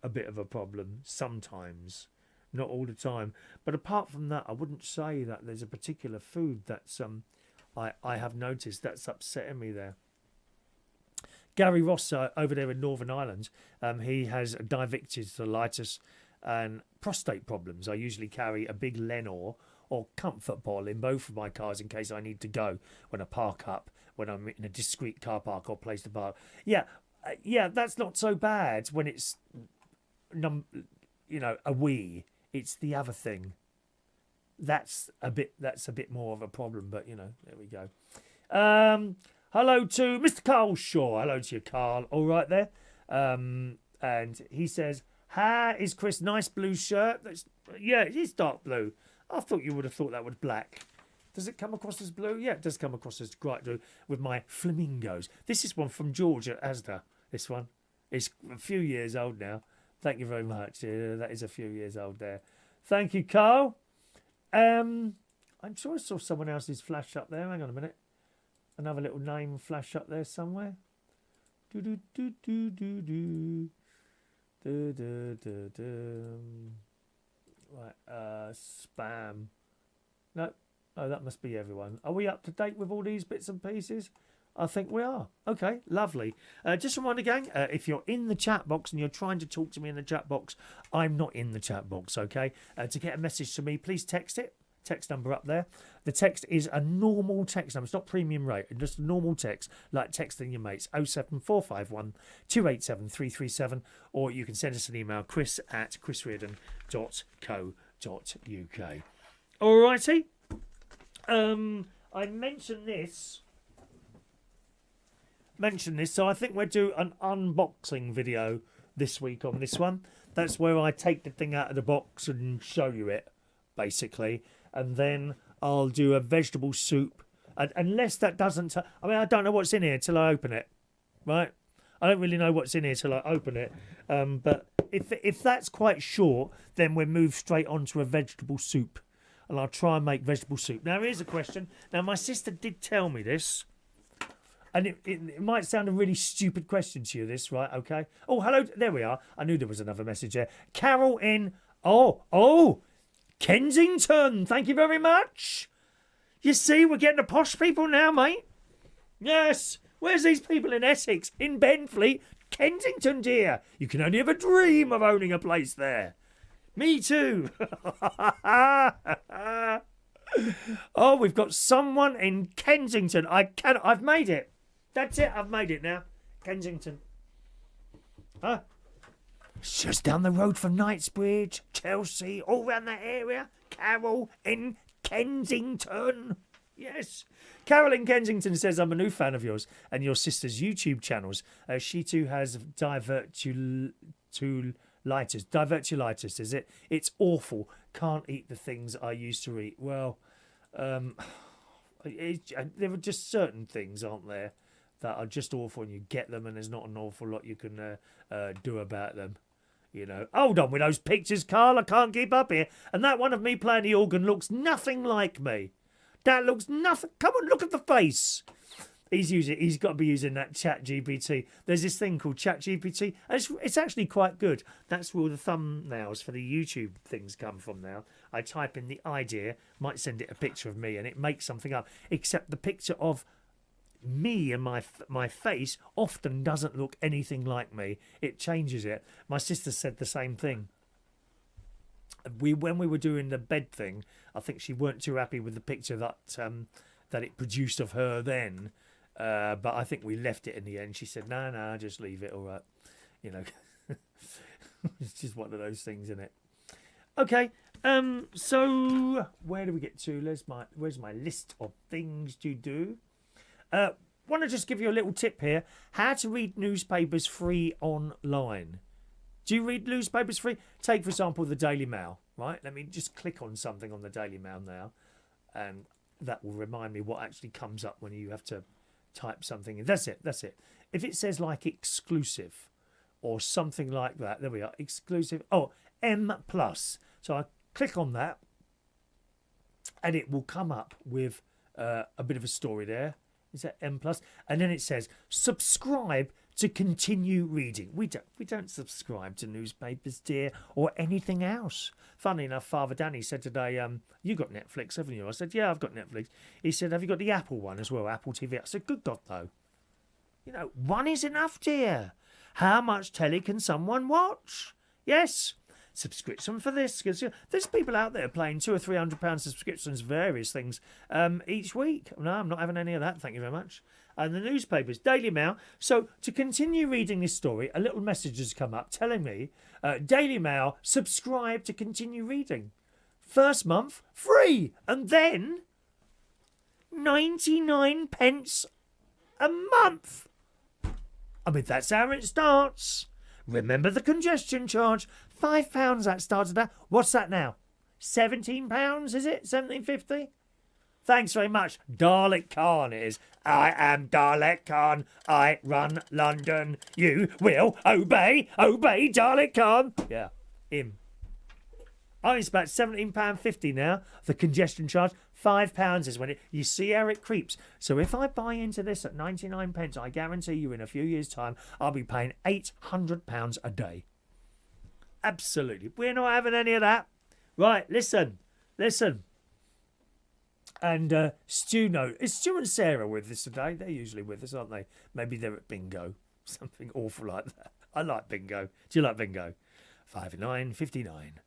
a bit of a problem sometimes. Not all the time. But apart from that, I wouldn't say that there's a particular food that's I have noticed that's upsetting me there. Gary Ross over there in Northern Ireland, he has diverticulitis and prostate problems. I usually carry a big Lenor or Comfort bottle in both of my cars in case I need to go when I park up, when I'm in a discreet car park or place to park. Yeah, that's not so bad when it's, a wee. It's the other thing. That's a bit more of a problem, but there we go. Hello to Mr. Carl Shaw. Hello to you, Carl. All right there. And he says, "Hi, is Chris nice blue shirt?" Yeah, it is dark blue. I thought you would have thought that was black. Does it come across as blue? Yeah, it does come across as bright blue with my flamingos. This is one from George at Asda. This one. It's a few years old now. Thank you very much. That is a few years old there. Thank you, Carl. I'm sure I saw someone else's flash up there. Hang on a minute. Another little name flash up there somewhere. Right, spam. No, that must be everyone. Are we up to date with all these bits and pieces? I think we are. Okay, lovely. Just a reminder, gang, if you're in the chat box and you're trying to talk to me in the chat box, I'm not in the chat box, okay? To get a message to me, please text it. Text number up there. The text is a normal text number. It's not premium rate. It's just a normal text, like texting your mates. 07451 287 337. Or you can send us an email, chris@chrisriordan.co.uk. Alrighty. I mentioned this, so I think we'll do an unboxing video this week on this one. That's where I take the thing out of the box and show you it, basically. And then I'll do a vegetable soup. And unless that doesn't... I mean, I don't know what's in here till I open it, right? I don't really know what's in here till I open it. But if that's quite short, then we'll move straight on to a vegetable soup. And I'll try and make vegetable soup. Now, here's a question. Now, my sister did tell me this. And it might sound a really stupid question to you, this, right? Okay. Oh, hello. There we are. I knew there was another message there. Carol in... Oh, Kensington. Thank you very much. You see, we're getting the posh people now, mate. Yes. Where's these people in Essex? In Benfleet? Kensington, dear. You can only ever dream of owning a place there. Me too. Oh, we've got someone in Kensington. I've made it. That's it. I've made it now. Kensington. Huh? It's just down the road from Knightsbridge, Chelsea, all round that area. Carol in Kensington. Yes. Carol in Kensington says, I'm a new fan of yours and your sister's YouTube channels. She too has diverticulitis, is it? It's awful. Can't eat the things I used to eat. Well, there are just certain things, aren't there, that are just awful and you get them and there's not an awful lot you can do about them. You know, hold on with those pictures, Carl. I can't keep up here. And that one of me playing the organ looks nothing like me. That looks nothing. Come on, look at the face. He's got to be using that Chat GPT. There's this thing called Chat GPT. It's actually quite good. That's where all the thumbnails for the YouTube things come from now. I type in the idea, might send it a picture of me, and it makes something up. Except the picture of me and my face often doesn't look anything like me. It changes it. My sister said the same thing. When we were doing the bed thing, I think she weren't too happy with the picture that it produced of her then. But I think we left it in the end. She said, no, just leave it, all right. You know, it's just one of those things, isn't it? Okay, so where do we get to? Where's my list of things to do? Want to just give you a little tip here. How to read newspapers free online. Do you read newspapers free? Take, for example, the Daily Mail, right? Let me just click on something on the Daily Mail now, and that will remind me what actually comes up when you have to type something in. That's it. If it says like exclusive or something like that, there we are, exclusive. Oh, M+. So I click on that and it will come up with a bit of a story there. Is that M+? And then it says, subscribe to continue reading. We don't subscribe to newspapers, dear, or anything else. Funnily enough, Father Danny said today, you got Netflix, haven't you? I said, yeah, I've got Netflix. He said, have you got the Apple one as well, Apple TV? I said, good God, though. You know, one is enough, dear. How much telly can someone watch? Yes. Subscription for this, because there's people out there paying £200 or £300 subscriptions, various things each week. No, I'm not having any of that. Thank you very much. And the newspapers, Daily Mail. So to continue reading this story, a little message has come up telling me, Daily Mail, subscribe to continue reading. First month free, and then 99 pence a month. I mean, that's how it starts. Remember the congestion charge. £5 that started at. What's that now? £17, is it? £17.50? Thanks very much. Dalek Khan it is. I am Dalek Khan. I run London. You will obey. Obey Dalek Khan. Yeah, him. Oh, it's about £17.50 now. The congestion charge. £5 is when it... You see how it creeps. So if I buy into this at 99 pence, I guarantee you in a few years' time, I'll be paying £800 a day. Absolutely. We're not having any of that. Right, listen. And Stu, no, is Stu and Sarah with us today? They're usually with us, aren't they? Maybe they're at bingo, something awful like that. I like bingo. Do you like bingo? 5 and 9, 59.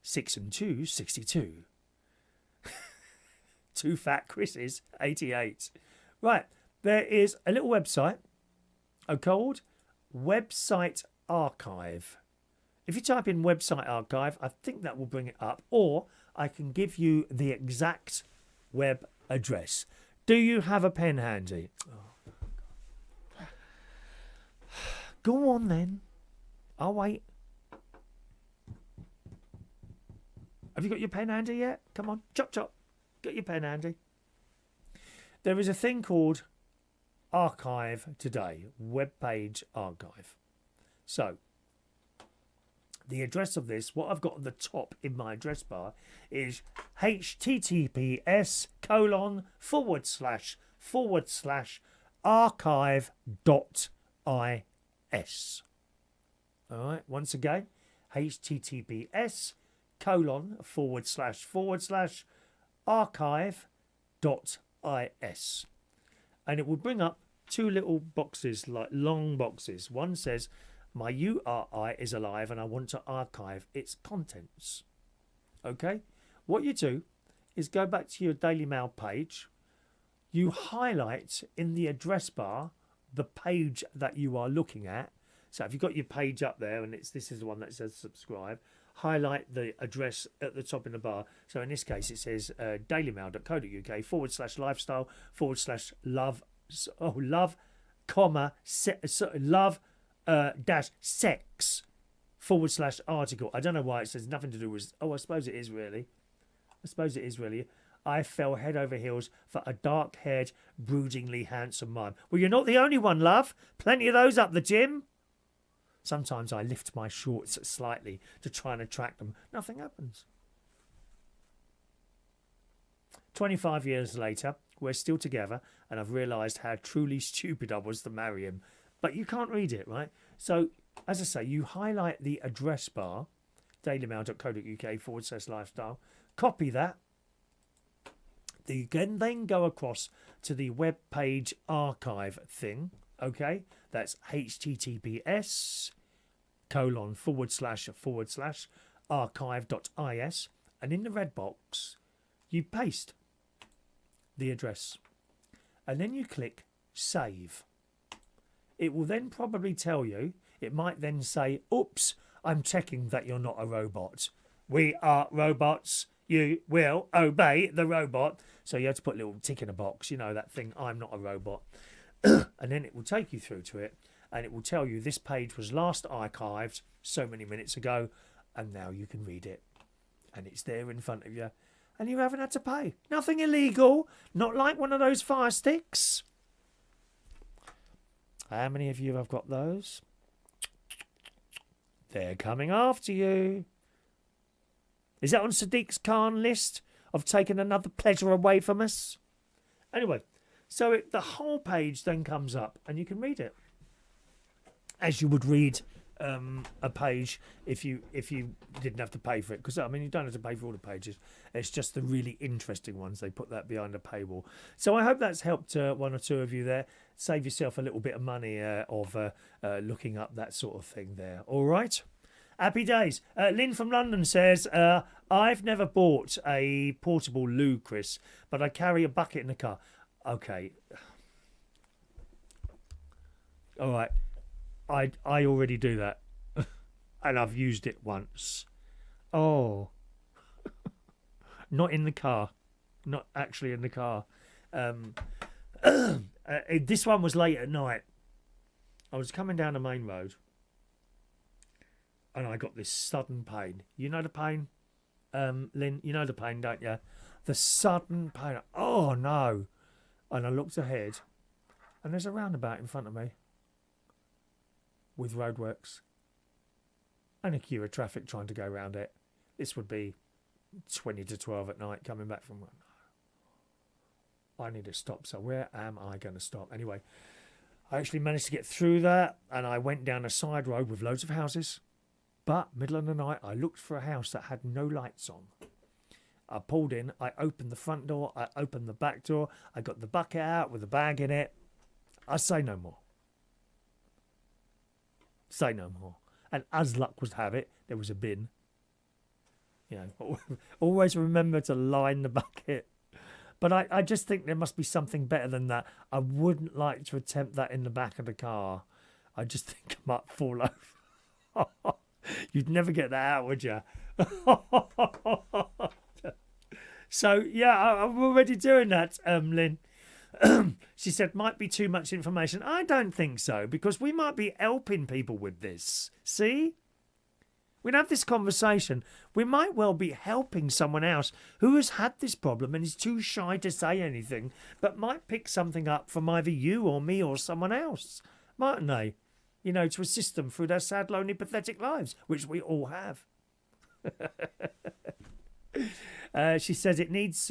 6 and 2, 62. Two fat Chris's, 88. Right, there is a little website called Website Archive. If you type in Website Archive, I think that will bring it up, or I can give you the exact web address. Do you have a pen handy? Oh. Go on then. I'll wait. Have you got your pen handy yet? Come on, chop chop. Get your pen handy. There is a thing called Archive Today, web page archive. So, the address of this, what I've got at the top in my address bar is https://archive.is. All right, once again, https://archive.is. And it will bring up two little boxes, like long boxes. One says, my URI is alive and I want to archive its contents. Okay? What you do is go back to your Daily Mail page. You highlight in the address bar the page that you are looking at. So if you've got your page up there and this is the one that says subscribe, highlight the address at the top in the bar. So in this case it says dailymail.co.uk/lifestyle/love, comma, love dash sex /article. I don't know why it says nothing to do with. I suppose it is really. I fell head over heels for a dark-haired, broodingly handsome mime. Well, you're not the only one, love. Plenty of those up the gym. Sometimes I lift my shorts slightly to try and attract them. Nothing happens. 25 years later, we're still together, and I've realised how truly stupid I was to marry him. But you can't read it, right? So, as I say, you highlight the address bar, dailymail.co.uk/lifestyle, copy that. You can then go across to the web page archive thing, okay? That's https://archive.is. And in the red box, you paste the address. And then you click save. It will then probably tell you, it might then say, oops, I'm checking that you're not a robot. We are robots. You will obey the robot. So you have to put a little tick in a box, you know, that thing, I'm not a robot. And then it will take you through to it. And it will tell you this page was last archived so many minutes ago. And now you can read it. And it's there in front of you. And you haven't had to pay. Nothing illegal. Not like one of those fire sticks. How many of you have got those? They're coming after you. Is that on Sadiq's Khan list of taking another pleasure away from us? Anyway, so the whole page then comes up and you can read it as you would read a page if you didn't have to pay for it. Because, I mean, you don't have to pay for all the pages. It's just the really interesting ones. They put that behind a paywall. So I hope that's helped one or two of you there. Save yourself a little bit of money of looking up that sort of thing there. All right? Happy days. Lynn from London says, I've never bought a portable loo, Chris, but I carry a bucket in the car. Okay. All right. I already do that. And I've used it once. Oh. Not in the car. Not actually in the car. This one was late at night. I was coming down the main road. And I got this sudden pain. You know the pain, Lynn? You know the pain, don't you? The sudden pain. Oh, no. And I looked ahead. And there's a roundabout in front of me. With roadworks. And a queue of traffic trying to go around it. This would be 20 to 12 at night coming back from work. I need to stop. So where am I going to stop? Anyway, I actually managed to get through that. And I went down a side road with loads of houses. But middle of the night, I looked for a house that had no lights on. I pulled in, I opened the front door, I opened the back door, I got the bucket out with the bag in it. I say no more. Say no more. And as luck would have it, there was a bin. You know, always remember to line the bucket. But I just think there must be something better than that. I wouldn't like to attempt that in the back of the car. I just think I might fall over. You'd never get that out, would you? So, yeah, I'm already doing that, Lynn. She said, might be too much information. I don't think so, because we might be helping people with this. See? We'd have this conversation. We might well be helping someone else who has had this problem and is too shy to say anything, but might pick something up from either you or me or someone else, mightn't they? You know, to assist them through their sad, lonely, pathetic lives, which we all have. She says it needs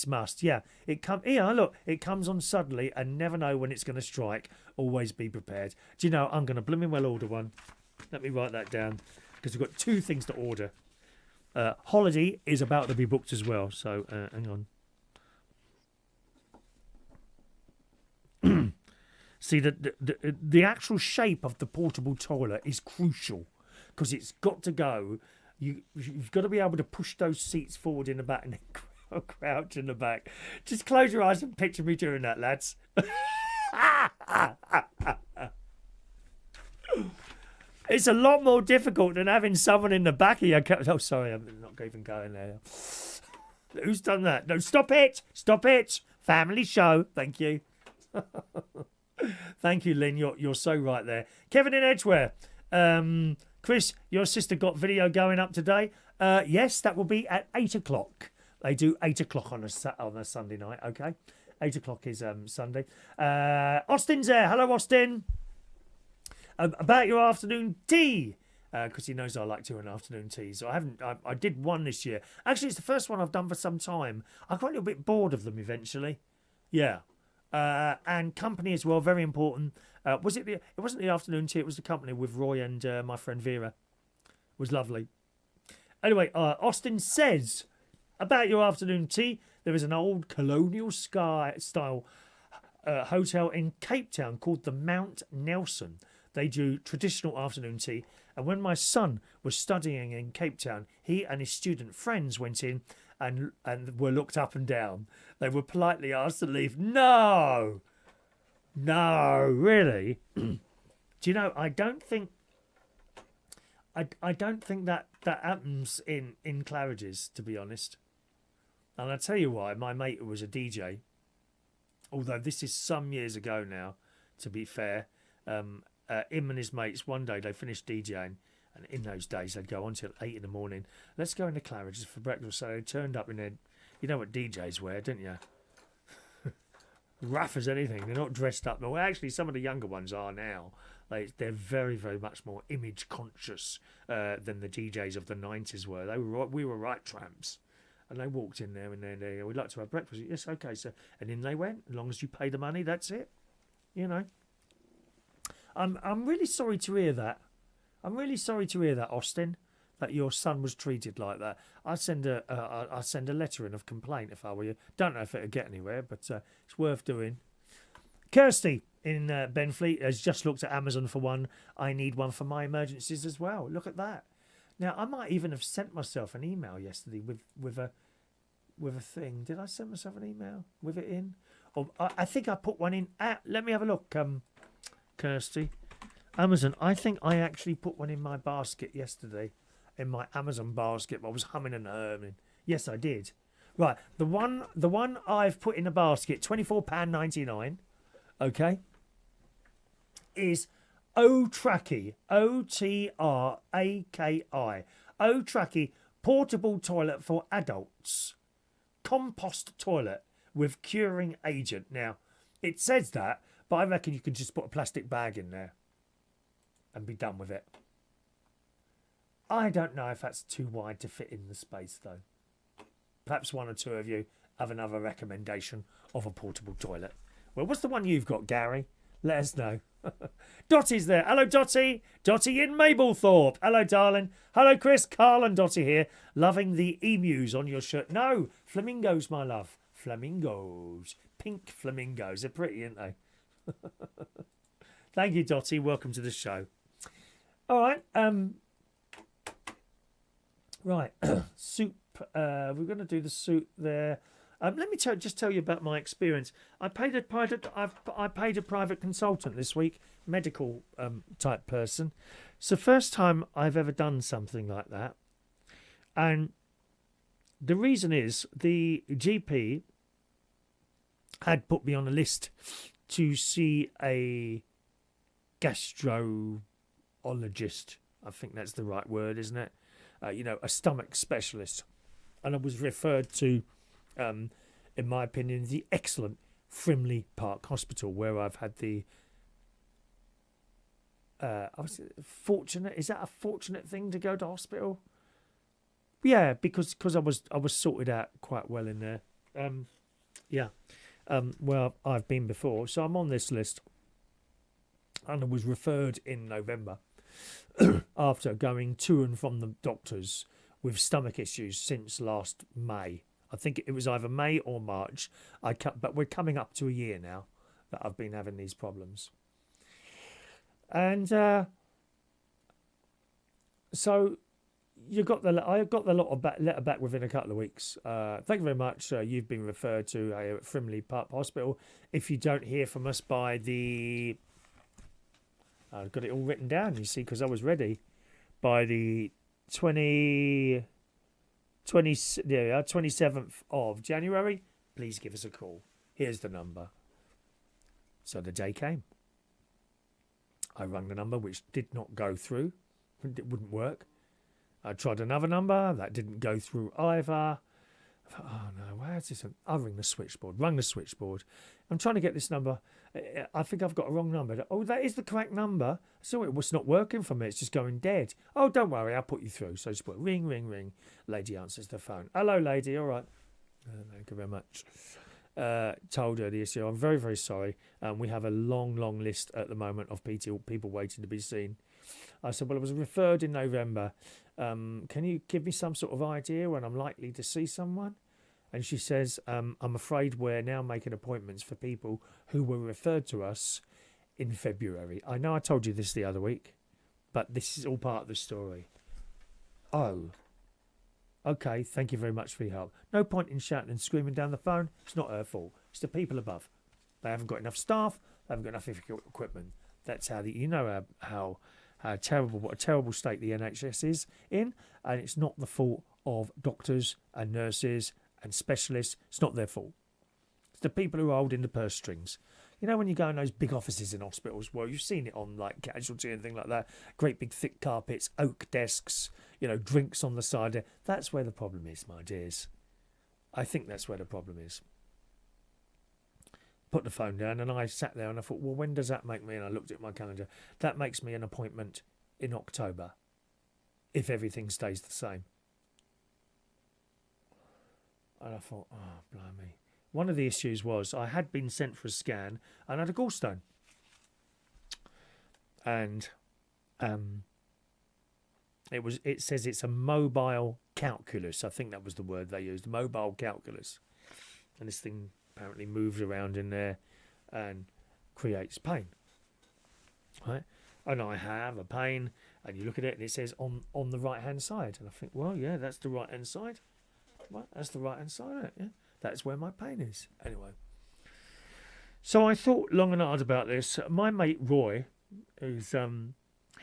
must. Yeah, look, it comes on suddenly and never know when it's going to strike. Always be prepared. Do you know, I'm going to blooming well order one. Let me write that down, because we've got 2 things to order. Holiday is about to be booked as well, so hang on. See, the actual shape of the portable toilet is crucial, because it's got to go. You've got to be able to push those seats forward in the back and then crouch in the back. Just close your eyes and picture me doing that, lads. It's a lot more difficult than having someone in the back of your car. Oh, sorry, I'm not even going there. Who's done that? No, stop it. Stop it. Family show. Thank you. Thank you, Lynn. You're so right there. Kevin in Edgware. Chris, your sister got video going up today. Yes, that will be at 8 o'clock. They do 8 o'clock on a Sunday night, okay? 8 o'clock is Sunday. Austin's there. Hello, Austin. About your afternoon tea, because he knows I like doing afternoon tea. So I did one this year. Actually, it's the first one I've done for some time. I got a little bit bored of them eventually. Yeah. And company as well, very important. It wasn't the afternoon tea, it was the company with Roy and my friend Vera. It was lovely. Anyway, Austin says, about your afternoon tea, there is an old colonial style hotel in Cape Town called the Mount Nelson. They do traditional afternoon tea. And when my son was studying in Cape Town, he and his student friends went in and were looked up and down. They were politely asked to leave. No, really. Do you know? I don't think that happens in Claridge's, to be honest. And I'll tell you why. My mate who was a DJ, although this is some years ago now, to be fair, him and his mates, one day they finished DJing, and in those days they'd go on till 8 in the morning. Let's go into Claridge's for breakfast. So they turned up in their, you know what DJs wear, don't you? Rough as anything. They're not dressed up. Well, actually, some of the younger ones are now. They're very, very much more image conscious than the DJs of the 90s were. We were right tramps. And they walked in there and they we'd like to have breakfast. Yes, okay, so and in they went. As long as you pay the money, that's it. You know. I'm really sorry to hear that. I'm really sorry to hear that, Austin, that your son was treated like that. I'd send a letter in of complaint if I were you. Don't know if it'll get anywhere, but it's worth doing. Kirsty in Benfleet has just looked at Amazon for one. I need one for my emergencies as well. Look at that. Now, I might even have sent myself an email yesterday with a thing. Did I send myself an email with it in? Or I think I put one in. Let me have a look, Kirsty. Amazon. I think I actually put one in my basket yesterday. In my Amazon basket. I was humming and humming. Yes, I did. Right. The one I've put in the basket, £24.99, okay, is O-Traki. O-T-R-A-K-I. O-Traki portable toilet for adults. Compost toilet with curing agent. Now, it says that, but I reckon you can just put a plastic bag in there and be done with it. I don't know if that's too wide to fit in the space, though. Perhaps one or two of you have another recommendation of a portable toilet. Well, what's the one you've got, Gary? Let us know. Dottie's there. Hello, Dottie. Dottie in Mablethorpe. Hello, darling. Hello, Chris. Carl and Dottie here. Loving the emus on your shirt. No, flamingos, my love. Flamingos. Pink flamingos. They're pretty, aren't they? Thank you, Dottie. Welcome to the show. All right. Right. Soup. We're going to do the soup there. Let me just tell you about my experience. I paid a private consultant this week, medical type person. It's the first time I've ever done something like that, and the reason is the GP had put me on a list to see a gastrologist. I think that's the right word, isn't it? A stomach specialist, and I was referred to. In my opinion, the excellent Frimley Park Hospital, where I've had the. I was fortunate. Is that a fortunate thing to go to hospital? Yeah, because I was sorted out quite well in there. Well, I've been before, so I'm on this list, and I was referred in November after going to and from the doctors with stomach issues since last May. I think it was either May or March. But we're coming up to a year now that I've been having these problems. And so I got the letter back within a couple of weeks. Thank you very much. You've been referred to Frimley Park Hospital. If you don't hear from us by the... I've got it all written down, you see, because I was ready. By the 27th of January, please give us a call. Here's the number. So the day came. I rang the number, which did not go through. It wouldn't work. I tried another number. That didn't go through either. I thought, oh no, where's this? I'll ring the switchboard. Rang the switchboard. I'm trying to get this number. I think I've got a wrong number. Oh, that is the correct number. So it was not working for me. It's just going dead. Oh, don't worry. I'll put you through. So I just put ring, ring, ring. Lady answers the phone. Hello, lady. All right. Thank you very much. Told her the issue. I'm very, very sorry. We have a long, long list at the moment of people waiting to be seen. I said, well, I was referred in November. Can you give me some sort of idea when I'm likely to see someone? And she says, I'm afraid we're now making appointments for people who were referred to us in February. I know I told you this the other week, but this is all part of the story. Oh, okay, thank you very much for your help. No point in shouting and screaming down the phone. It's not her fault. It's the people above. They haven't got enough staff. They haven't got enough equipment. That's how how terrible, what a terrible state the NHS is in, and it's not the fault of doctors and nurses and specialists. It's not their fault. It's the people who are holding the purse strings. You know when you go in those big offices in hospitals, well, you've seen it on like Casualty and things like that, great big thick carpets, oak desks, drinks on the side there. That's where the problem is, my dears. I think that's where the problem is. Put the phone down and I sat there and I thought, well, when does that make me? And I looked at my calendar. That makes me an appointment in October, if everything stays the same. And I thought, oh, blimey. One of the issues was I had been sent for a scan and had a gallstone. And it says it's a mobile calculus. I think that was the word they used, mobile calculus. And this thing apparently moves around in there and creates pain. Right? And I have a pain, and you look at it and it says on the right hand side. And I think, well, yeah, that's the right hand side. Well, that's the right hand side, yeah. That's where my pain is. Anyway. So I thought long and hard about this. My mate Roy is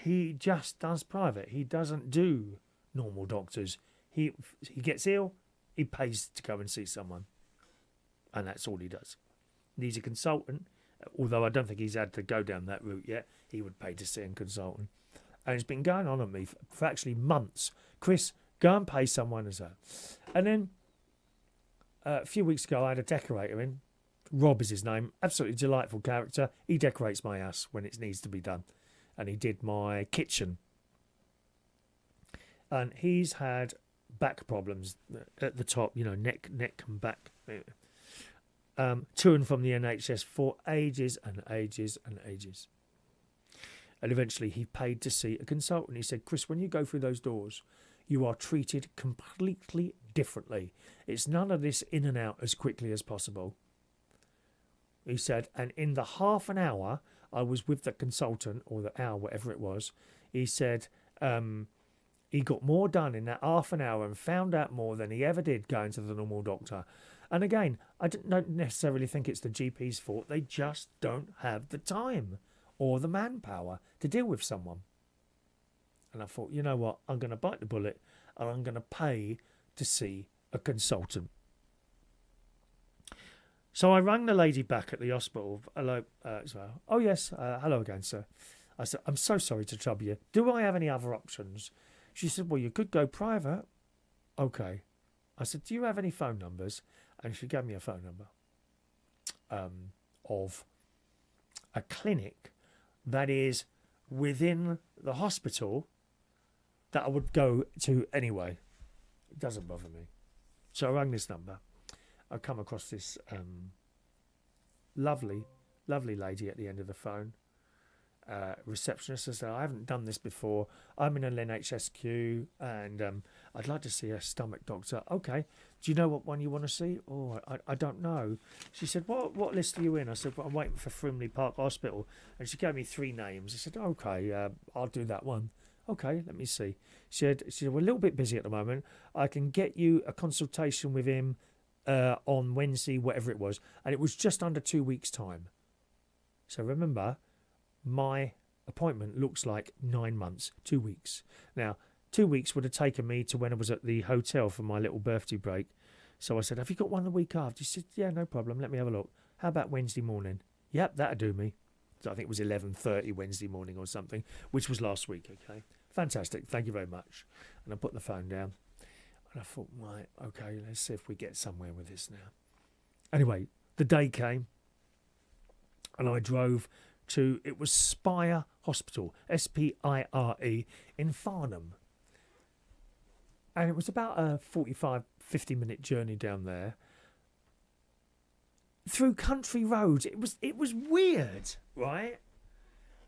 he just does private. He doesn't do normal doctors. He gets ill, he pays to go and see someone. And that's all he does. He's a consultant, although I don't think he's had to go down that route yet. He would pay to see a consultant. And it's been going on me for actually months. Chris, go and pay someone as that. And then a few weeks ago, I had a decorator in. Rob is his name. Absolutely delightful character. He decorates my house when it needs to be done. And he did my kitchen. And he's had back problems at the top, neck and back. To and from the NHS for ages and ages and ages. And eventually he paid to see a consultant. He said, Chris, when you go through those doors, you are treated completely differently. It's none of this in and out as quickly as possible. He said, and in the half an hour I was with the consultant, or the hour, whatever it was, he said he got more done in that half an hour and found out more than he ever did going to the normal doctor. And again, I don't necessarily think it's the GP's fault. They just don't have the time or the manpower to deal with someone. And I thought, you know what, I'm going to bite the bullet and I'm going to pay to see a consultant. So I rang the lady back at the hospital. Hello, oh yes, hello again, sir. I said, I'm so sorry to trouble you. Do I have any other options? She said, well, you could go private. Okay. I said, do you have any phone numbers? And she gave me a phone number of a clinic that is within the hospital that I would go to anyway. It doesn't bother me. So I rang this number. I come across this lovely lady at the end of the phone. Receptionist says, I haven't done this before. I'm in an NHSQ and I'd like to see a stomach doctor. Okay. Do you know what one you want to see? Oh, I don't know. She said, what list are you in? I said, well, I'm waiting for Frimley Park Hospital. And she gave me 3 names. I said, okay, I'll do that one. Okay, let me see. She said, we're a little bit busy at the moment. I can get you a consultation with him on Wednesday, whatever it was. And it was just under 2 weeks' time. So remember, my appointment looks like 9 months, 2 weeks. Now, 2 weeks would have taken me to when I was at the hotel for my little birthday break. So I said, have you got one the week after? She said, yeah, no problem. Let me have a look. How about Wednesday morning? Yep, that'll do me. So I think it was 11:30 Wednesday morning or something, which was last week, okay? Fantastic. Thank you very much. And I put the phone down. And I thought, right, okay, let's see if we get somewhere with this now. Anyway, the day came and I drove to, it was Spire Hospital, Spire, in Farnham. And it was about a 45, 50-minute journey down there through country roads. It was weird, right?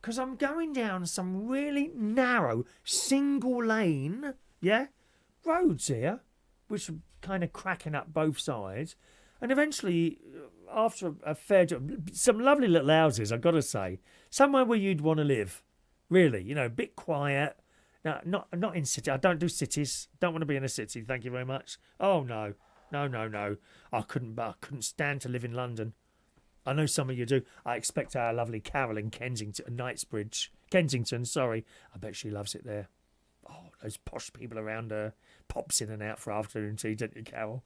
Because I'm going down some really narrow, single lane, roads here, which are kind of cracking up both sides. And eventually, after a fair job, some lovely little houses, I've got to say. Somewhere where you'd want to live. Really, a bit quiet. No, not in city. I don't do cities. Don't want to be in a city. Thank you very much. Oh, no. No. I couldn't stand to live in London. I know some of you do. I expect our lovely Carol in Kensington, sorry. I bet she loves it there. Oh, those posh people around her. Pops in and out for afternoon tea, don't you, Carol?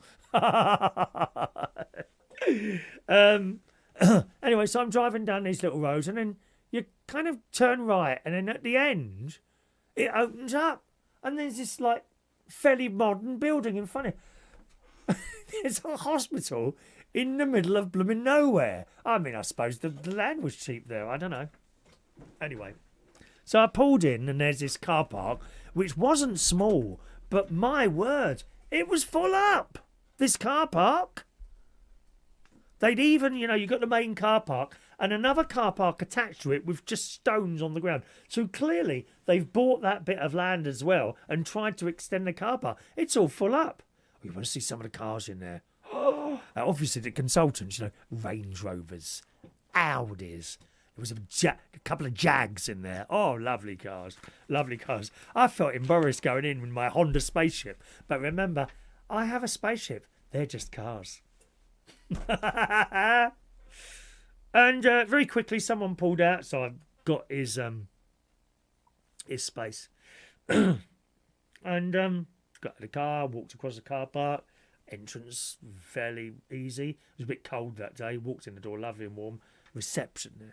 Anyway, so I'm driving down these little roads and then you kind of turn right and then at the end it opens up and there's this like fairly modern building in front of it. There's a hospital in the middle of blooming nowhere. I mean, I suppose the land was cheap there. I don't know. Anyway, so I pulled in and there's this car park which wasn't small, but my word, it was full up. This car park. They'd even, you got the main car park and another car park attached to it with just stones on the ground. So clearly they've bought that bit of land as well and tried to extend the car park. It's all full up. We want to see some of the cars in there. Obviously the consultants, Range Rovers, Audis. There was a couple of Jags in there. Oh, lovely cars. Lovely cars. I felt embarrassed going in with my Honda spaceship. But remember, I have a spaceship. They're just cars. And very quickly someone pulled out, so I've got his space. And got in the car, walked across the car park. Entrance fairly easy. It was a bit cold that day. Walked in the door, lovely and warm. Reception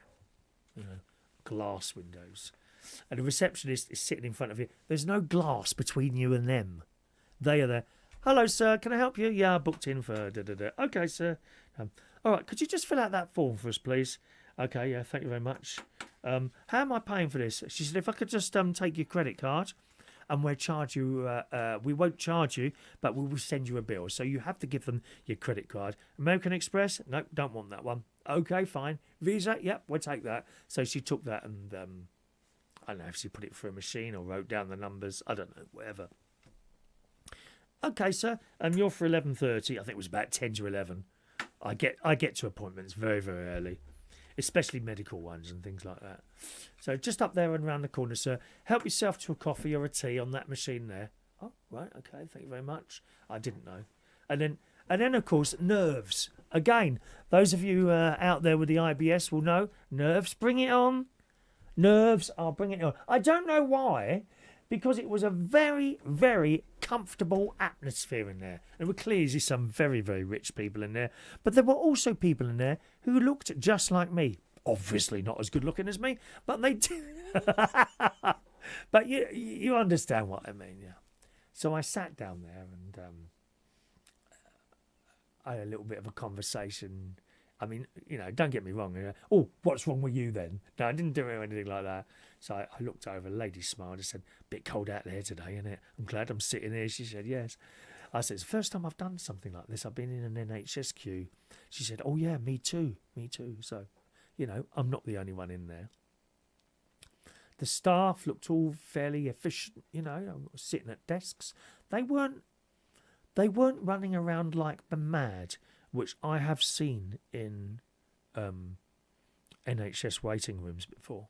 there, glass windows, and the receptionist is sitting in front of you. There's no glass between you and them. They are there. Hello, sir. Can I help you? Yeah, I booked in for da-da-da. Okay, sir. All right. Could you just fill out that form for us, please? Okay. Yeah. Thank you very much. How am I paying for this? She said, if I could just take your credit card, and we'll charge you. We won't charge you, but we will send you a bill. So you have to give them your credit card. American Express? Nope, don't want that one. Okay, fine. Visa? Yep, we'll take that. So she took that and I don't know if she put it through a machine or wrote down the numbers. I don't know, whatever. Okay, sir. You're for 11:30. I think it was about 10 to 11. I get to appointments very, very early, especially medical ones and things like that. So just up there and round the corner, sir. Help yourself to a coffee or a tea on that machine there. Oh, right. Okay. Thank you very much. I didn't know. And then of course, nerves. Again, those of you out there with the IBS will know nerves. Bring it on. Nerves are bringing it on. I don't know why, because it was a very, very comfortable atmosphere in there. There were clearly some very, very rich people in there. But there were also people in there who looked just like me. Obviously not as good looking as me, but they did. But you understand what I mean, yeah. So I sat down there and I had a little bit of a conversation. I mean, don't get me wrong. Oh, what's wrong with you then? No, I didn't do anything like that. So I looked over, the lady smiled and said, bit cold out there today, isn't it? I'm glad I'm sitting here. She said, yes. I said, it's the first time I've done something like this. I've been in an NHS queue. She said, oh yeah, me too. So, I'm not the only one in there. The staff looked all fairly efficient, sitting at desks. They weren't running around like the mad, which I have seen in NHS waiting rooms before,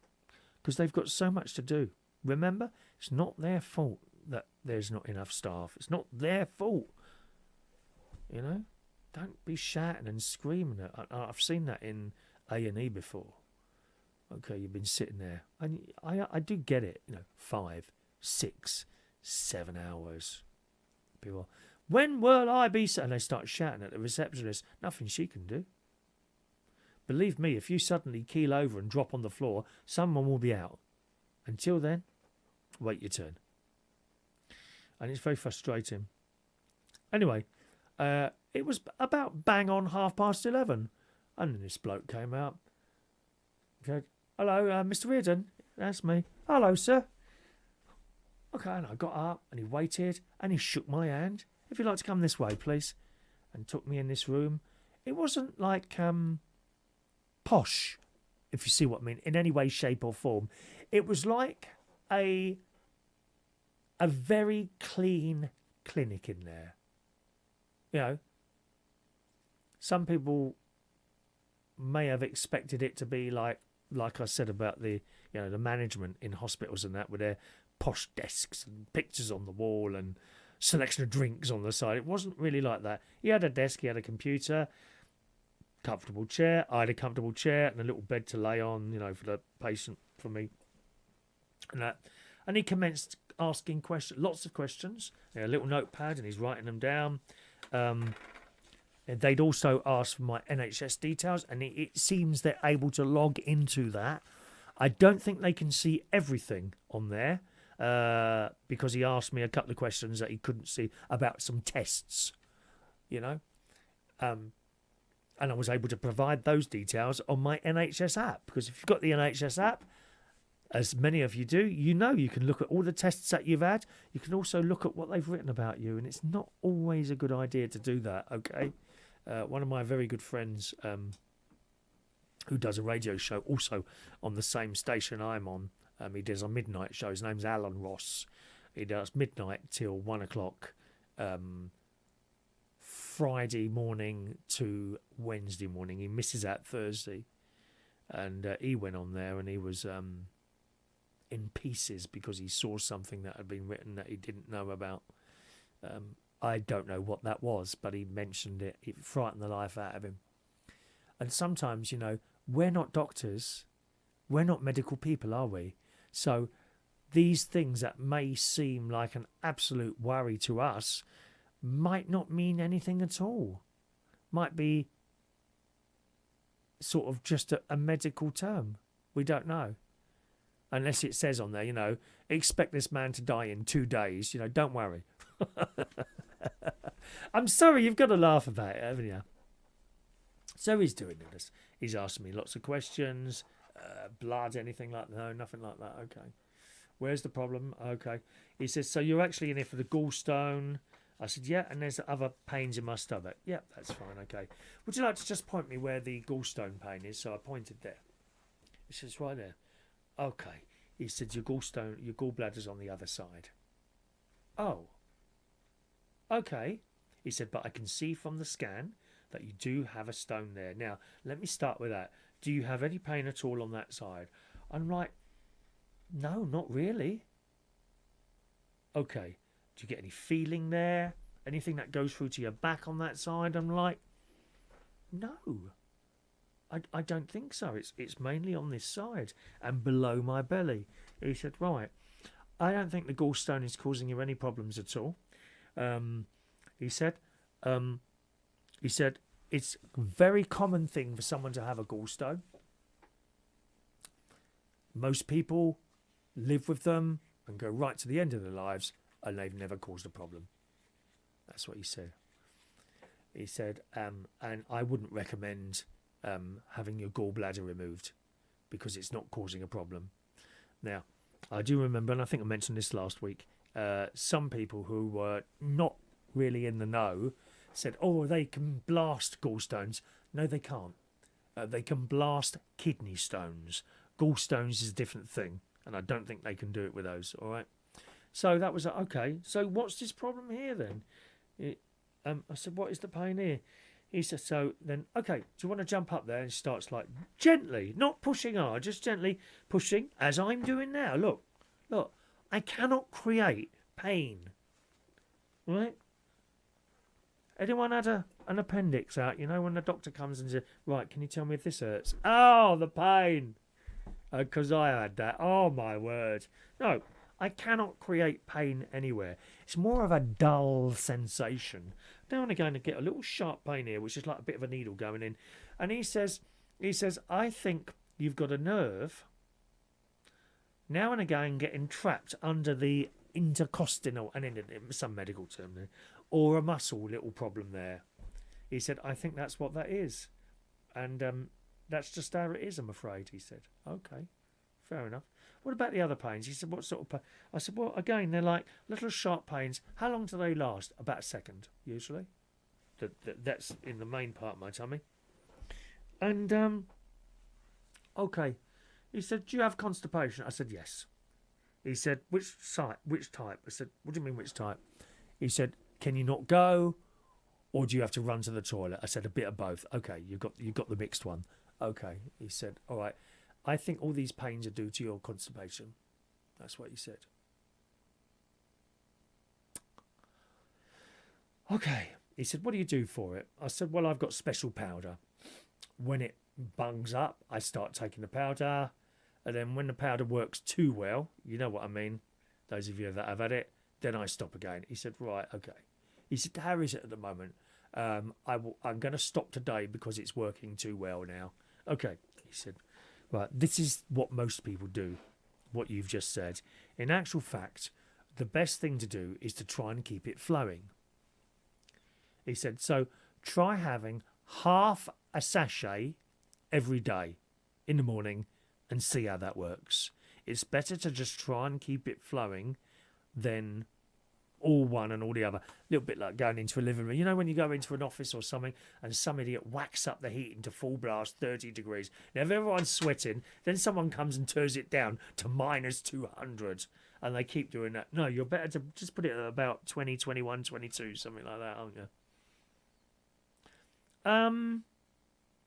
because they've got so much to do. Remember, it's not their fault that there's not enough staff. It's not their fault. Don't be shouting and screaming. I've seen that in A&E before. Okay, you've been sitting there, and I do get it. 5, 6, 7 hours. People, when will I be? And they start shouting at the receptionist. Nothing she can do. Believe me, if you suddenly keel over and drop on the floor, someone will be out. Until then, wait your turn. And it's very frustrating. Anyway, it was about bang on 11:30. And then this bloke came out. He said, hello, Mr. Reardon. That's me. Hello, sir. Okay, and I got up and he waited and he shook my hand. If you'd like to come this way, please. And took me in this room. It wasn't like posh, if you see what I mean, in any way, shape or form. It was like a very clean clinic in there. Some people may have expected it to be like I said about the the management in hospitals and that, with their posh desks and pictures on the wall and selection of drinks on the side. It wasn't really like that. He had a desk, he had a computer, comfortable chair. I had a comfortable chair and a little bed to lay on, for the patient, for me. And that. And he commenced asking questions, lots of questions. He had a little notepad and he's writing them down. And they'd also asked for my NHS details, and it seems they're able to log into that. I don't think they can see everything on there, because he asked me a couple of questions that he couldn't see about some tests, And I was able to provide those details on my NHS app, because if you've got the NHS app, as many of you do, you can look at all the tests that you've had. You can also look at what they've written about you, and it's not always a good idea to do that, okay? One of my very good friends, who does a radio show also on the same station I'm on, he does a midnight show. His name's Alan Ross. He does midnight till 1 o'clock, Friday morning to Wednesday morning. He misses out Thursday. And he went on there and he was in pieces because he saw something that had been written that he didn't know about. I don't know what that was, but he mentioned it. It frightened the life out of him. And sometimes, we're not doctors. We're not medical people, are we? So these things that may seem like an absolute worry to us might not mean anything at all. Might be sort of just a medical term. We don't know. Unless it says on there, expect this man to die in 2 days. Don't worry. I'm sorry, you've got to laugh about it, haven't you? So he's doing this. He's asking me lots of questions. Blood, anything like that? No, nothing like that. Okay. Where's the problem? Okay. He says, so you're actually in here for the gallstone? I said, yeah, and there's other pains in my stomach. Yeah, that's fine, okay. Would you like to just point me where the gallstone pain is? So I pointed there. He says, right there. Okay. He said, your gallbladder's on the other side. Oh, okay. He said, but I can see from the scan that you do have a stone there. Now, let me start with that. Do you have any pain at all on that side? I'm like, no, not really. Okay. Do you get any feeling there? Anything that goes through to your back on that side? I'm like, no. I don't think so. It's mainly on this side and below my belly. He said, right. I don't think the gallstone is causing you any problems at all. He said it's a very common thing for someone to have a gallstone. Most people live with them and go right to the end of their lives, and they've never caused a problem. That's what he said. He said, and I wouldn't recommend having your gallbladder removed because it's not causing a problem. Now, I do remember, and I think I mentioned this last week, some people who were not really in the know said, oh, they can blast gallstones. No, they can't. They can blast kidney stones. Gallstones is a different thing, and I don't think they can do it with those, all right? So that was, okay, so what's this problem here then? I said, what is the pain here? He said, so then, okay, do you want to jump up there? And he starts like gently, not pushing hard, just gently pushing, as I'm doing now. Look, I cannot create pain, right? Anyone had an appendix out, you know, when the doctor comes and says, right, can you tell me if this hurts? Oh, the pain. Because I had that. Oh, my word. No, I cannot create pain anywhere. It's more of a dull sensation. Now and again, I get a little sharp pain here, which is like a bit of a needle going in. And he says, I think you've got a nerve now and again getting trapped under the intercostal, and in some medical term there, or a muscle little problem there. He said, I think that's what that is. And that's just how it is, I'm afraid, he said. Okay, fair enough. What about the other pains? He said, what sort of pain? I said, well, again, they're like little sharp pains. How long do they last? About a second, usually. That's in the main part of my tummy. And, okay. He said, do you have constipation? I said, yes. He said, which type? I said, what do you mean, which type? He said, can you not go? Or do you have to run to the toilet? I said, a bit of both. Okay, you've got the mixed one. Okay. He said, all right. I think all these pains are due to your constipation. That's what he said. Okay. He said, what do you do for it? I said, well, I've got special powder. When it bungs up, I start taking the powder. And then when the powder works too well, you know what I mean, those of you that have had it, then I stop again. He said, right, okay. He said, how is it at the moment? I'm going to stop today because it's working too well now. Okay, he said. Right, this is what most people do, what you've just said. In actual fact, the best thing to do is to try and keep it flowing. He said, so try having half a sachet every day in the morning and see how that works. It's better to just try and keep it flowing than all one and all the other. A little bit like going into a living room. You know when you go into an office or something and some idiot whacks up the heat into full blast 30 degrees. Now if everyone's sweating, then someone comes and turns it down to minus 200 and they keep doing that. No, you're better to just put it at about 20, 21, 22, something like that, aren't you?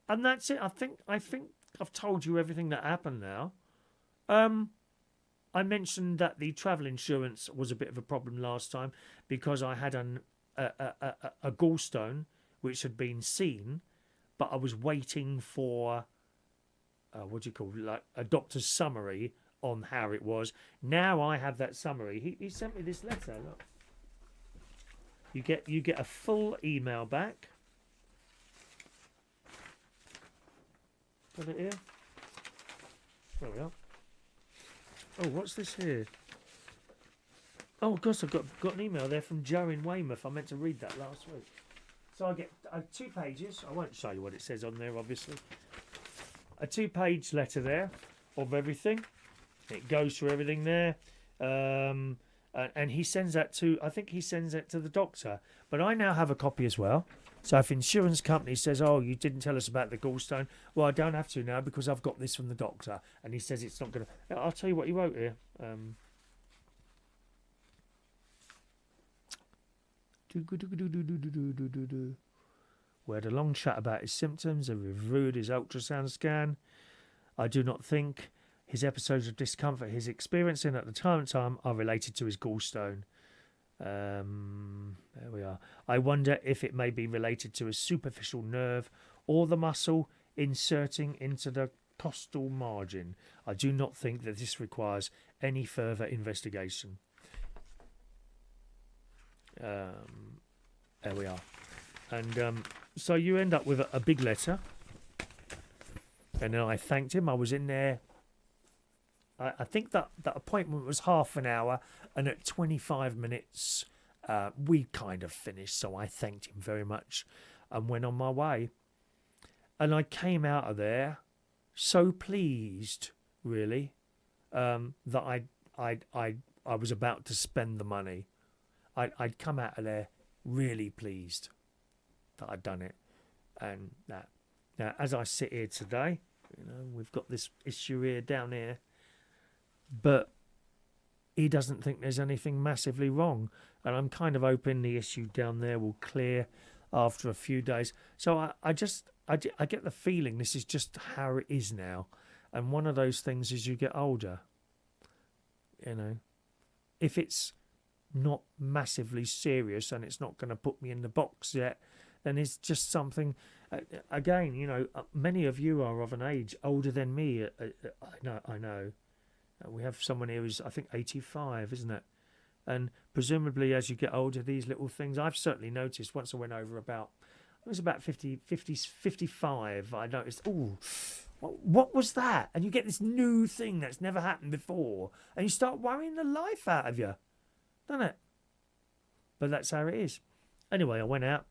And that's it. I think I've told you everything that happened now. I mentioned that the travel insurance was a bit of a problem last time because I had a gallstone which had been seen, but I was waiting for like a doctor's summary on how it was. Now I have that summary. He sent me this letter. Look, you get a full email back. Got it here. There we are. Oh, what's this here? Oh, gosh, I've got an email there from Joe in Weymouth. I meant to read that last week. So I get 2 pages. I won't show you what it says on there, obviously. A 2-page letter there of everything. It goes through everything there. And he sends that to, I think he sends it to the doctor. But I now have a copy as well. So if insurance company says, oh, you didn't tell us about the gallstone, well, I don't have to now because I've got this from the doctor. And he says it's not going to... I'll tell you what he wrote here. We had a long chat about his symptoms and reviewed his ultrasound scan. I do not think his episodes of discomfort he's experiencing at the time are related to his gallstone. There we are. I wonder if it may be related to a superficial nerve or the muscle inserting into the costal margin. I do not think that this requires any further investigation. There we are. And so you end up with a big letter. And then I thanked him. I was in there. I think that appointment was half an hour, and at 25 minutes, we kind of finished. So I thanked him very much and went on my way. And I came out of there so pleased, really, that I was about to spend the money. I'd come out of there really pleased that I'd done it. And that now, as I sit here today, we've got this issue here down here. But he doesn't think there's anything massively wrong. And I'm kind of hoping the issue down there will clear after a few days. So I get the feeling this is just how it is now. And one of those things as you get older, if it's not massively serious and it's not going to put me in the box yet, then it's just something... Again, many of you are of an age older than me. I know. We have someone here who's, I think, 85, isn't it? And presumably as you get older, these little things, I've certainly noticed once I went over about, it was about 55, I noticed, oh, what was that? And you get this new thing that's never happened before, and you start worrying the life out of you, doesn't it? But that's how it is. Anyway, I went out.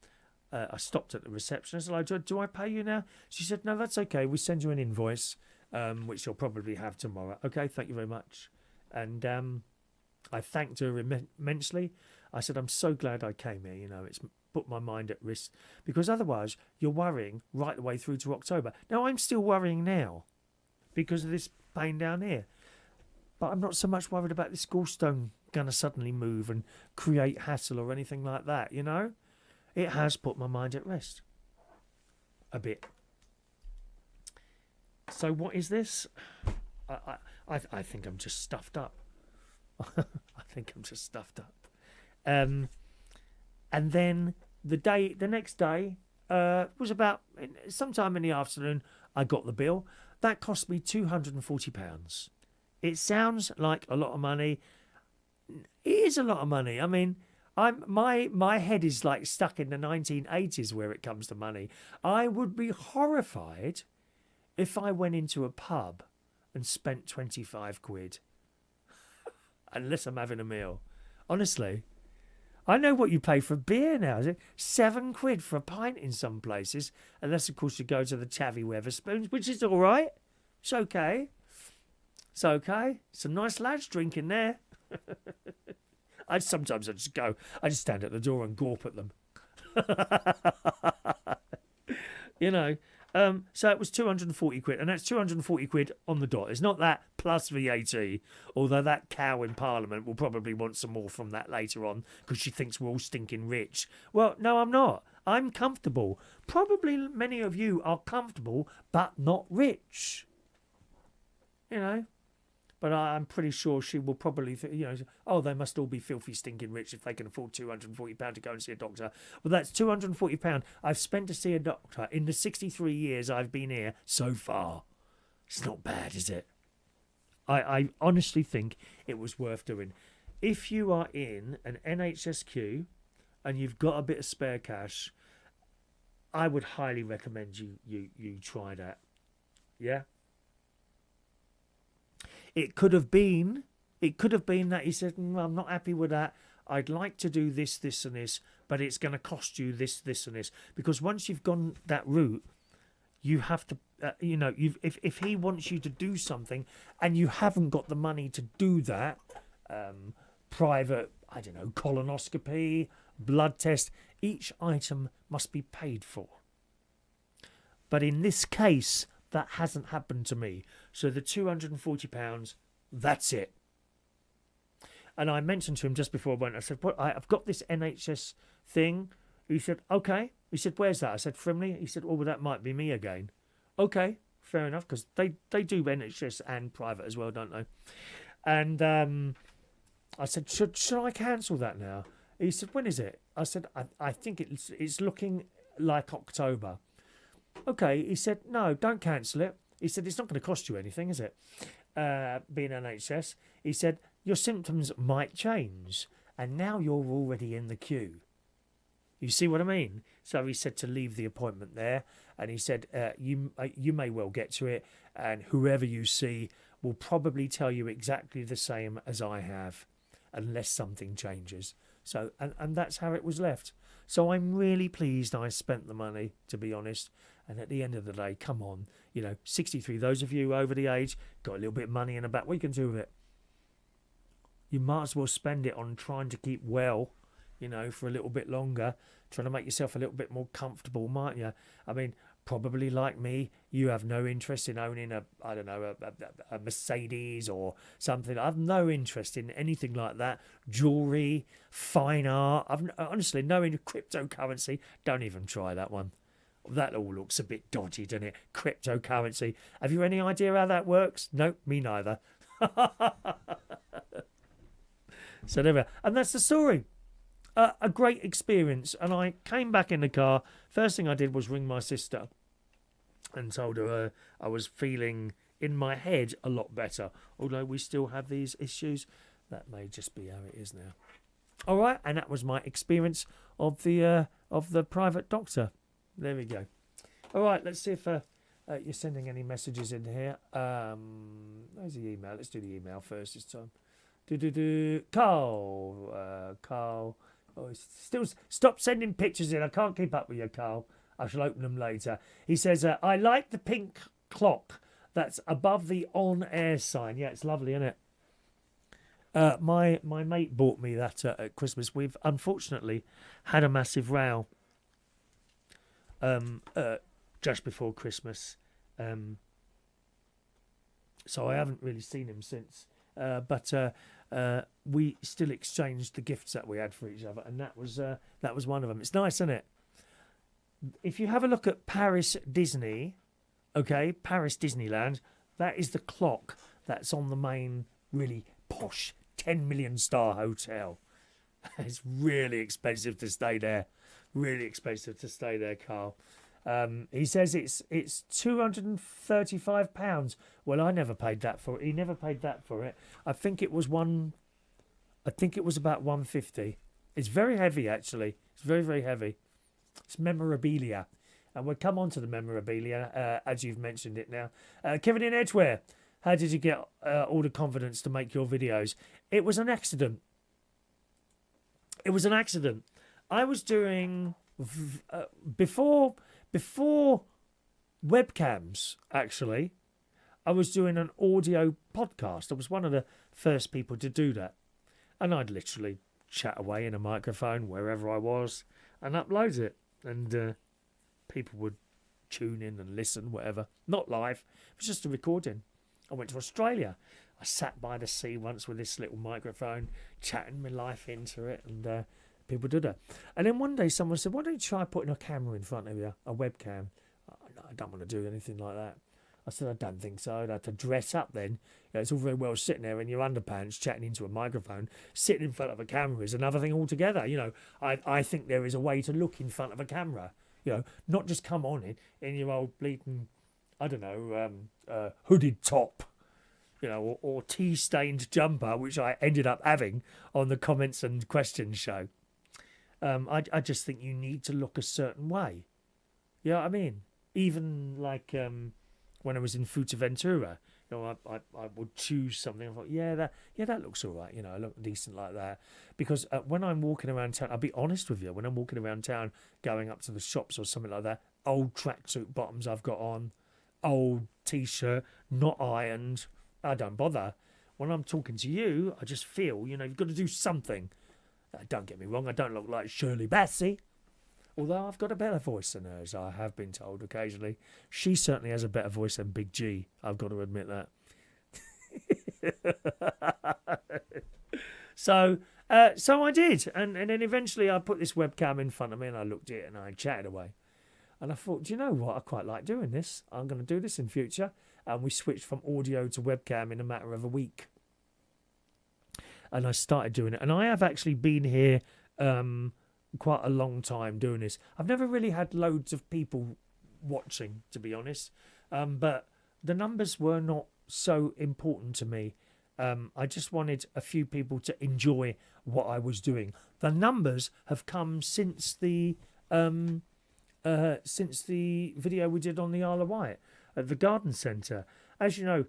I stopped at the receptionist. I said, do I pay you now? She said, no, that's okay. We send you an invoice. Which you'll probably have tomorrow. Okay, thank you very much. And I thanked her immensely. I said, I'm so glad I came here. It's put my mind at risk. Because otherwise, you're worrying right the way through to October. Now, I'm still worrying now because of this pain down here. But I'm not so much worried about this gallstone going to suddenly move and create hassle or anything like that, It has put my mind at rest. A bit. So what is this? I think I'm just stuffed up. I think I'm just stuffed up. And then the next day was about sometime in the afternoon. I got the bill. That cost me £240. It sounds like a lot of money. It is a lot of money. I mean, my head is like stuck in the 1980s where it comes to money. I would be horrified if I went into a pub and spent 25 quid, unless I'm having a meal. Honestly, I know what you pay for beer now. Is it 7 quid for a pint in some places? Unless, of course, you go to the Chavvy Weatherspoons, which is all right. It's okay. It's okay. Some nice lads drinking there. Sometimes I just go. I just stand at the door and gawp at them. So it was 240 quid, and that's 240 quid on the dot. It's not that plus VAT, although that cow in Parliament will probably want some more from that later on because she thinks we're all stinking rich. Well, no, I'm not. I'm comfortable. Probably many of you are comfortable, but not rich. But I'm pretty sure she will probably, oh, they must all be filthy, stinking rich if they can afford £240 to go and see a doctor. Well, that's £240 I've spent to see a doctor in the 63 years I've been here so far. It's not bad, is it? I honestly think it was worth doing. If you are in an NHS queue and you've got a bit of spare cash, I would highly recommend you try that. Yeah? It could have been that he said, I'm not happy with that. I'd like to do this, this and this, but it's going to cost you this, this and this. Because once you've gone that route, you have to, if he wants you to do something and you haven't got the money to do that, private, I don't know, colonoscopy, blood test. Each item must be paid for. But in this case, that hasn't happened to me. So the £240, that's it. And I mentioned to him just before I went, I said, "What? I've got this NHS thing." He said, "Okay." He said, "Where's that?" I said, "Frimley." He said, "Oh, well, that might be me again." Okay, fair enough, because they do NHS and private as well, don't they? And I said, should I cancel that now? He said, "When is it?" I said, I think it's looking like October. Okay, he said, "No, don't cancel it." He said, "It's not going to cost you anything, is it? Being NHS." He said, "Your symptoms might change, and now you're already in the queue." You see what I mean? So he said to leave the appointment there, and he said, you may well get to it, and whoever you see will probably tell you exactly the same as I have, unless something changes. So, and that's how it was left. So I'm really pleased I spent the money, to be honest. And at the end of the day, come on, 63, those of you over the age, got a little bit of money in the back, what you can do with it? You might as well spend it on trying to keep well, for a little bit longer, trying to make yourself a little bit more comfortable, mightn't you? I mean, probably like me, you have no interest in owning a Mercedes or something. I've no interest in anything like that. Jewellery, fine art. I've honestly no in cryptocurrency. Don't even try that one. That all looks a bit dodgy, doesn't it? Cryptocurrency. Have you any idea how that works? No, me neither. So there we are. And that's the story. A great experience. And I came back in the car. First thing I did was ring my sister and told her I was feeling in my head a lot better. Although we still have these issues. That may just be how it is now. All right. And that was my experience of the private doctor. There we go. All right. Let's see if you're sending any messages in here. There's the email. Let's do the email first this time. Carl. Oh, still stop sending pictures in. I can't keep up with you, Carl. I shall open them later. He says, "I like the pink clock that's above the on-air sign." Yeah, it's lovely, isn't it? My mate bought me that at Christmas. We've unfortunately had a massive row just before Christmas. So I haven't really seen him since. But we still exchanged the gifts that we had for each other, and that was one of them. It's nice, isn't it? If you have a look at Paris Disney, Paris Disneyland, that is the clock that's on the main really posh 10 million star hotel. It's really expensive to stay there. Really expensive to stay there, Carl. He says it's £235. Well, I never paid that for it. He never paid that for it. I think it was about £150. It's very heavy, actually. It's very, very heavy. It's memorabilia. And we'll come on to the memorabilia, as you've mentioned it now. Kevin in Edgware, how did you get all the confidence to make your videos? It was an accident. It was an accident. I was doing... Before webcams, actually, I was doing an audio podcast. I was one of the first people to do that. And I'd literally chat away in a microphone wherever I was and upload it. And people would tune in and listen, whatever. Not live. It was just a recording. I went to Australia. I sat by the sea once with this little microphone, chatting my life into it, and people did that. And then one day someone said, "Why don't you try putting a camera in front of you, a webcam?" No, I don't want to do anything like that. I said, "I don't think so. I'd have to dress up then. It's all very well sitting there in your underpants chatting into a microphone. Sitting in front of a camera is another thing altogether. I think there is a way to look in front of a camera. Not just come on in your old bleating, I don't know, hooded top, or tea-stained jumper, which I ended up having on the comments and questions show. I just think you need to look a certain way. You know what I mean? Even like when I was in Fuerteventura, I would choose something. I thought, that looks all right. I look decent like that. Because when I'm walking around town, I'll be honest with you, when I'm walking around town, going up to the shops or something like that, old tracksuit bottoms I've got on, old T-shirt, not ironed, I don't bother. when I'm talking to you, I just feel, you've got to do something. Don't get me wrong, I don't look like Shirley Bassey. Although I've got a better voice than hers, I have been told occasionally. She certainly has a better voice than Big G. I've got to admit that. So I did. And then eventually I put this webcam in front of me and I looked at it and I chatted away. And I thought, do you know what? I quite like doing this. I'm going to do this in future. And we switched from audio to webcam in a matter of a week. And I started doing it. And I have actually been here quite a long time doing this. I've never really had loads of people watching, to be honest. But the numbers were not so important to me. I just wanted a few people to enjoy what I was doing. The numbers have come since the video we did on the Isle of Wight at the garden centre. As you know,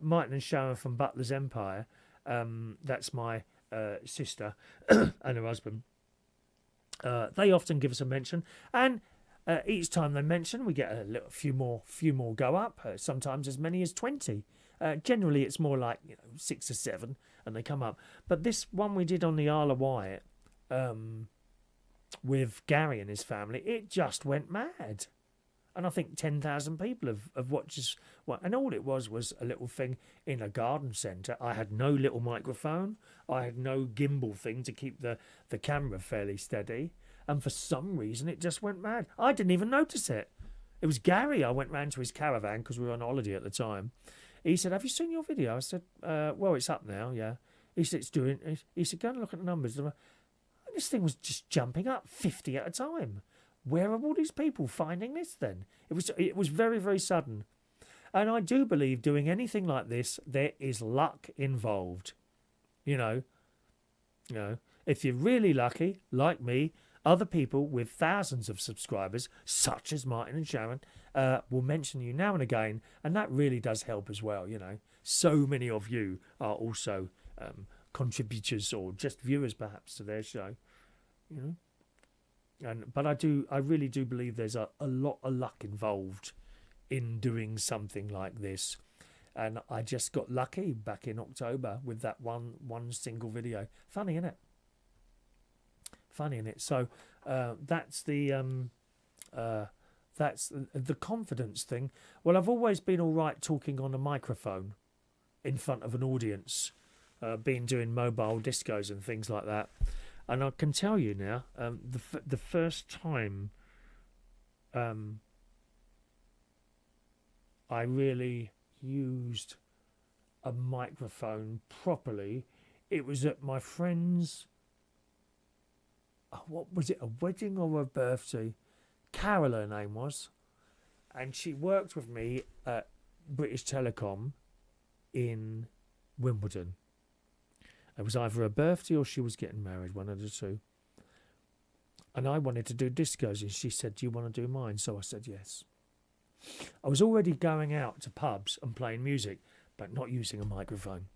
Martin and Sharon from Butler's Empire, that's my sister and her husband. They often give us a mention, and each time they mention, we get a few more go up. Sometimes as many as 20. Generally, it's more like 6 or 7, and they come up. But this one we did on the Isle of Wight with Gary and his family, it just went mad. And I think 10,000 people have watched us. Well, and all it was a little thing in a garden centre. I had no little microphone. I had no gimbal thing to keep the camera fairly steady. And for some reason, it just went mad. I didn't even notice it. It was Gary. I went round to his caravan because we were on holiday at the time. He said, "Have you seen your video?" I said, "Well, it's up now, yeah." He said, "It's doing." He said, "Go and look at the numbers." And this thing was just jumping up 50 at a time. Where are all these people finding this then? It was very, very sudden. And I do believe doing anything like this, there is luck involved. If you're really lucky, like me, other people with thousands of subscribers, such as Martin and Sharon, will mention you now and again, and that really does help as well. So many of you are also contributors or just viewers, perhaps, to their show. But I really do believe there's a lot of luck involved in doing something like this. And I just got lucky back in October with that one single video. Funny, isn't it? Funny, isn't it? So that's the confidence thing. Well, I've always been all right talking on a microphone in front of an audience, been doing mobile discos and things like that. And I can tell you now, the first time I really used a microphone properly, it was at my friend's, what was it, a wedding or a birthday? Carol, her name was. And she worked with me at British Telecom in Wimbledon. It was either a birthday or she was getting married, one of the two. And I wanted to do discos, and she said, "Do you want to do mine?" So I said yes. I was already going out to pubs and playing music, but not using a microphone.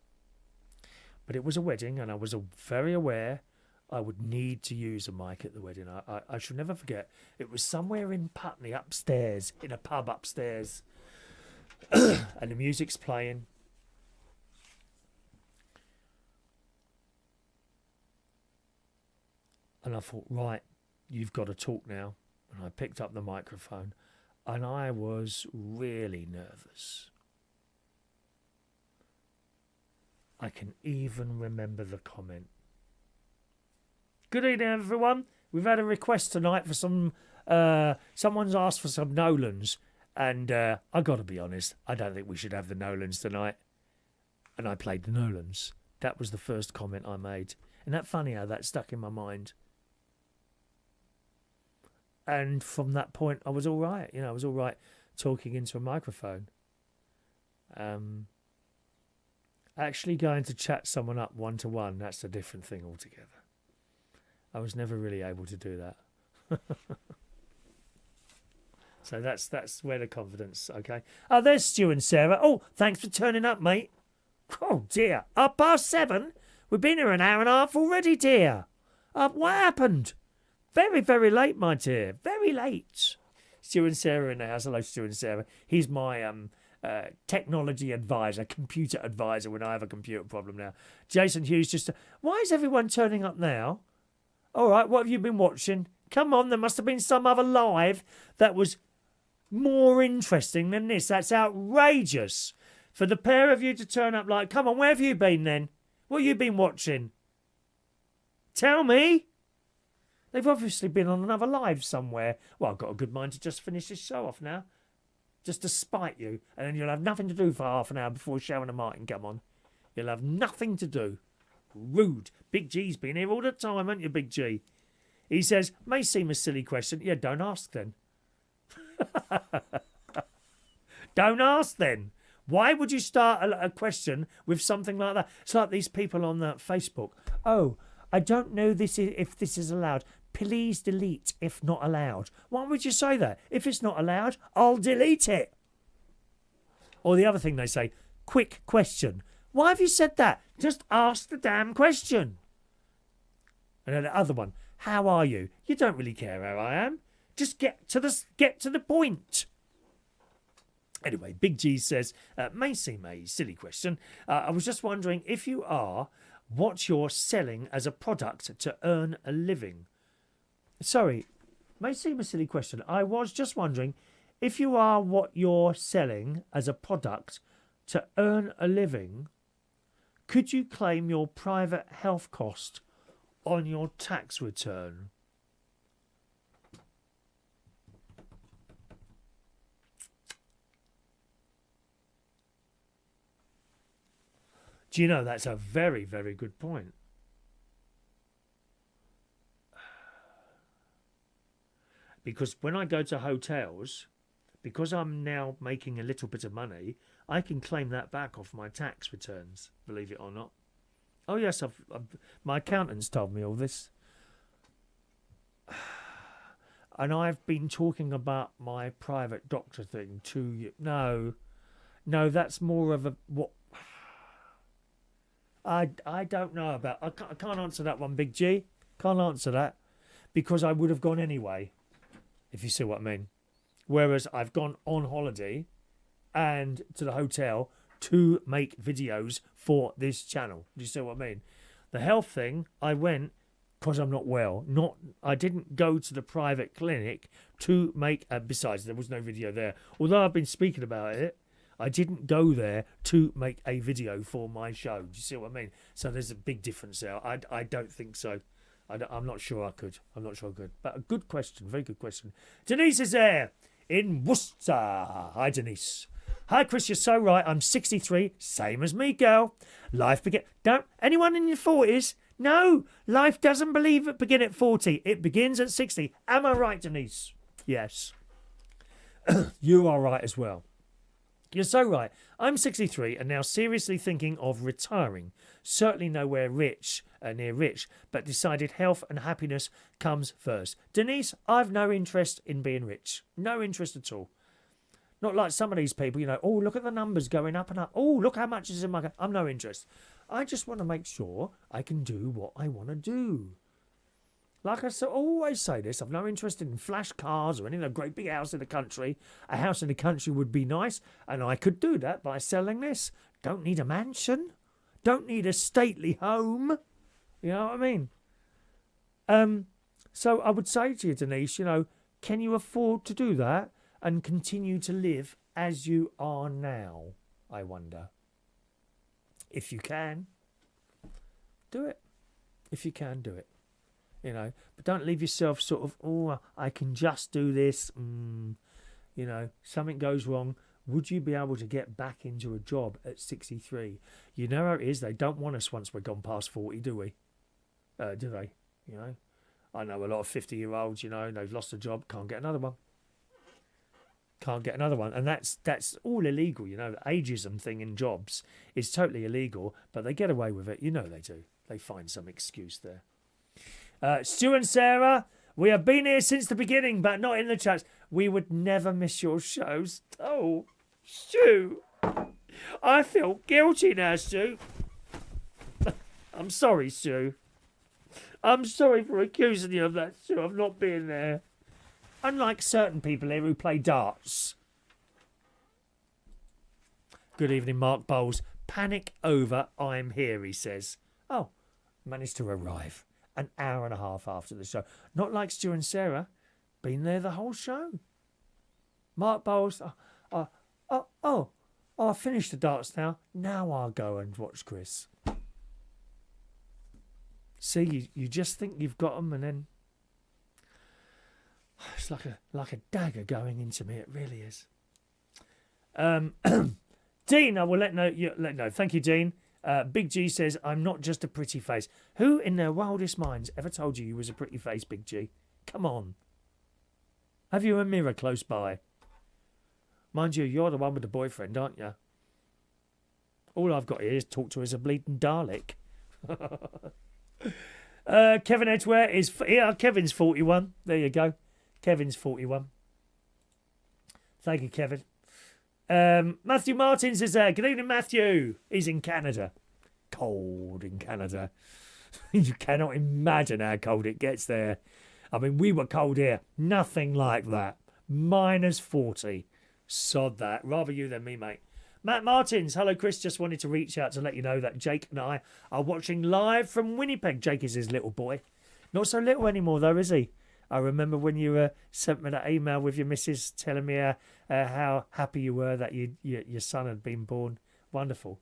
But it was a wedding, and I was very aware I would need to use a mic at the wedding. I should never forget. It was somewhere in Putney, upstairs, in a pub upstairs. And the music's playing. And I thought, right, you've got to talk now. And I picked up the microphone, and I was really nervous. I can even remember the comment. "Good evening, everyone. We've had a request tonight for some... someone's asked for some Nolans. And I got to be honest, I don't think we should have the Nolans tonight." And I played the Nolans. That was the first comment I made. Isn't that funny how that stuck in my mind? And from that point, I was all right. I was all right talking into a microphone. Actually going to chat someone up one-to-one, that's a different thing altogether. I was never really able to do that. So that's where the confidence, okay. Oh, there's Stu and Sarah. Oh, thanks for turning up, mate. Oh, dear. 7:30? We've been here an hour and a half already, dear. What happened? Very, very late, my dear. Very late. Stu and Sarah in the house. Hello, Stu and Sarah. He's my technology advisor, computer advisor when I have a computer problem now. Jason Hughes just, why is everyone turning up now? All right, what have you been watching? Come on, there must have been some other live that was more interesting than this. That's outrageous. For the pair of you to turn up like, come on, where have you been then? What have you been watching? Tell me. They've obviously been on another live somewhere. Well, I've got a good mind to just finish this show off now. Just to spite you. And then you'll have nothing to do for half an hour before Sharon and Martin come on. You'll have nothing to do. Rude. Big G's been here all the time, haven't you, Big G? He says, may seem a silly question. Yeah, don't ask then. Don't ask then. Why would you start a question with something like that? It's like these people on Facebook. Oh, I don't know if this is allowed. Please delete if not allowed. Why would you say that? If it's not allowed, I'll delete it. Or the other thing they say, quick question. Why have you said that? Just ask the damn question. And then the other one, how are you? You don't really care how I am. Just get to the point. Anyway, Big G says, may seem a silly question. I was just wondering if you are what you're selling as a product to earn a living. Sorry, may seem a silly question. I was just wondering if you are what you're selling as a product to earn a living, could you claim your private health cost on your tax return? Do you know, that's a very, very good point. Because when I go to hotels, because I'm now making a little bit of money, I can claim that back off my tax returns, believe it or not. Oh, yes, my accountant's told me all this. And I've been talking about my private doctor thing to you. No, that's more of a... what? I don't know about... I can't answer that one, Big G. Can't answer that. Because I would have gone anyway, if you see what I mean. Whereas I've gone on holiday and to the hotel to make videos for this channel. Do you see what I mean? The health thing, I went because I'm not well. I didn't go to the private clinic to make... besides, there was no video there. Although I've been speaking about it, I didn't go there to make a video for my show. Do you see what I mean? So there's a big difference there. I don't think so. I'm not sure I could. But a good question. Very good question. Denise is there in Worcester. Hi, Denise. Hi, Chris. You're so right. I'm 63. Same as me, girl. Don't... Anyone in your 40s? No. Life doesn't begin at 40. It begins at 60. Am I right, Denise? Yes. You are right as well. You're so right. I'm 63 and now seriously thinking of retiring. Certainly nowhere near rich, but decided health and happiness comes first. Denise, I've no interest in being rich. No interest at all. Not like some of these people, oh, look at the numbers going up and up. Oh, look how much is in my... I'm no interest. I just want to make sure I can do what I want to do. Like I always say this, I've no interest in flash cars or any great big house in the country. A house in the country would be nice, and I could do that by selling this. Don't need a mansion. Don't need a stately home. You know what I mean? So I would say to you, Denise, can you afford to do that and continue to live as you are now, I wonder? If you can, do it. If you can, do it. But don't leave yourself sort of, oh, I can just do this. Something goes wrong. Would you be able to get back into a job at 63? You know how it is. They don't want us once we're gone past 40, do we? Do they? I know a lot of 50-year-olds, they've lost a job, can't get another one. And that's all illegal, The ageism thing in jobs is totally illegal, but they get away with it. They do. They find some excuse there. Stu and Sarah, we have been here since the beginning, but not in the chats. We would never miss your shows. Oh, Stu. I feel guilty now, Stu. I'm sorry, Stu. I'm sorry for accusing you of that, Stu, of not being there. Unlike certain people here who play darts. Good evening, Mark Bowles. Panic over, I'm here, he says. Oh, managed to arrive an hour and a half after the show. Not like Stu and Sarah. Been there the whole show. Mark Bowles, I finished the darts now. Now I'll go and watch Chris. See, you just think you've got them, and then it's like a dagger going into me. It really is. Dean, I will let know. Thank you, Dean. Big G says, I'm not just a pretty face. Who in their wildest minds ever told you was a pretty face, Big G? Come on. Have you a mirror close by? Mind you, you're the one with the boyfriend, aren't you? All I've got here is talk to as a bleeding Dalek. Kevin Edgware is... Yeah, Kevin's 41. There you go. Kevin's 41. Thank you, Kevin. Matthew Martins is there. Good evening, Matthew. He's in Canada. Cold in Canada. You cannot imagine how cold it gets there. I mean, we were cold here. Nothing like that. -40. Sod that. Rather you than me, mate. Matt Martins. Hello, Chris. Just wanted to reach out to let you know that Jake and I are watching live from Winnipeg. Jake is his little boy. Not so little anymore, though, is he? I remember when you sent me that email with your missus telling me how happy you were that your son had been born. Wonderful.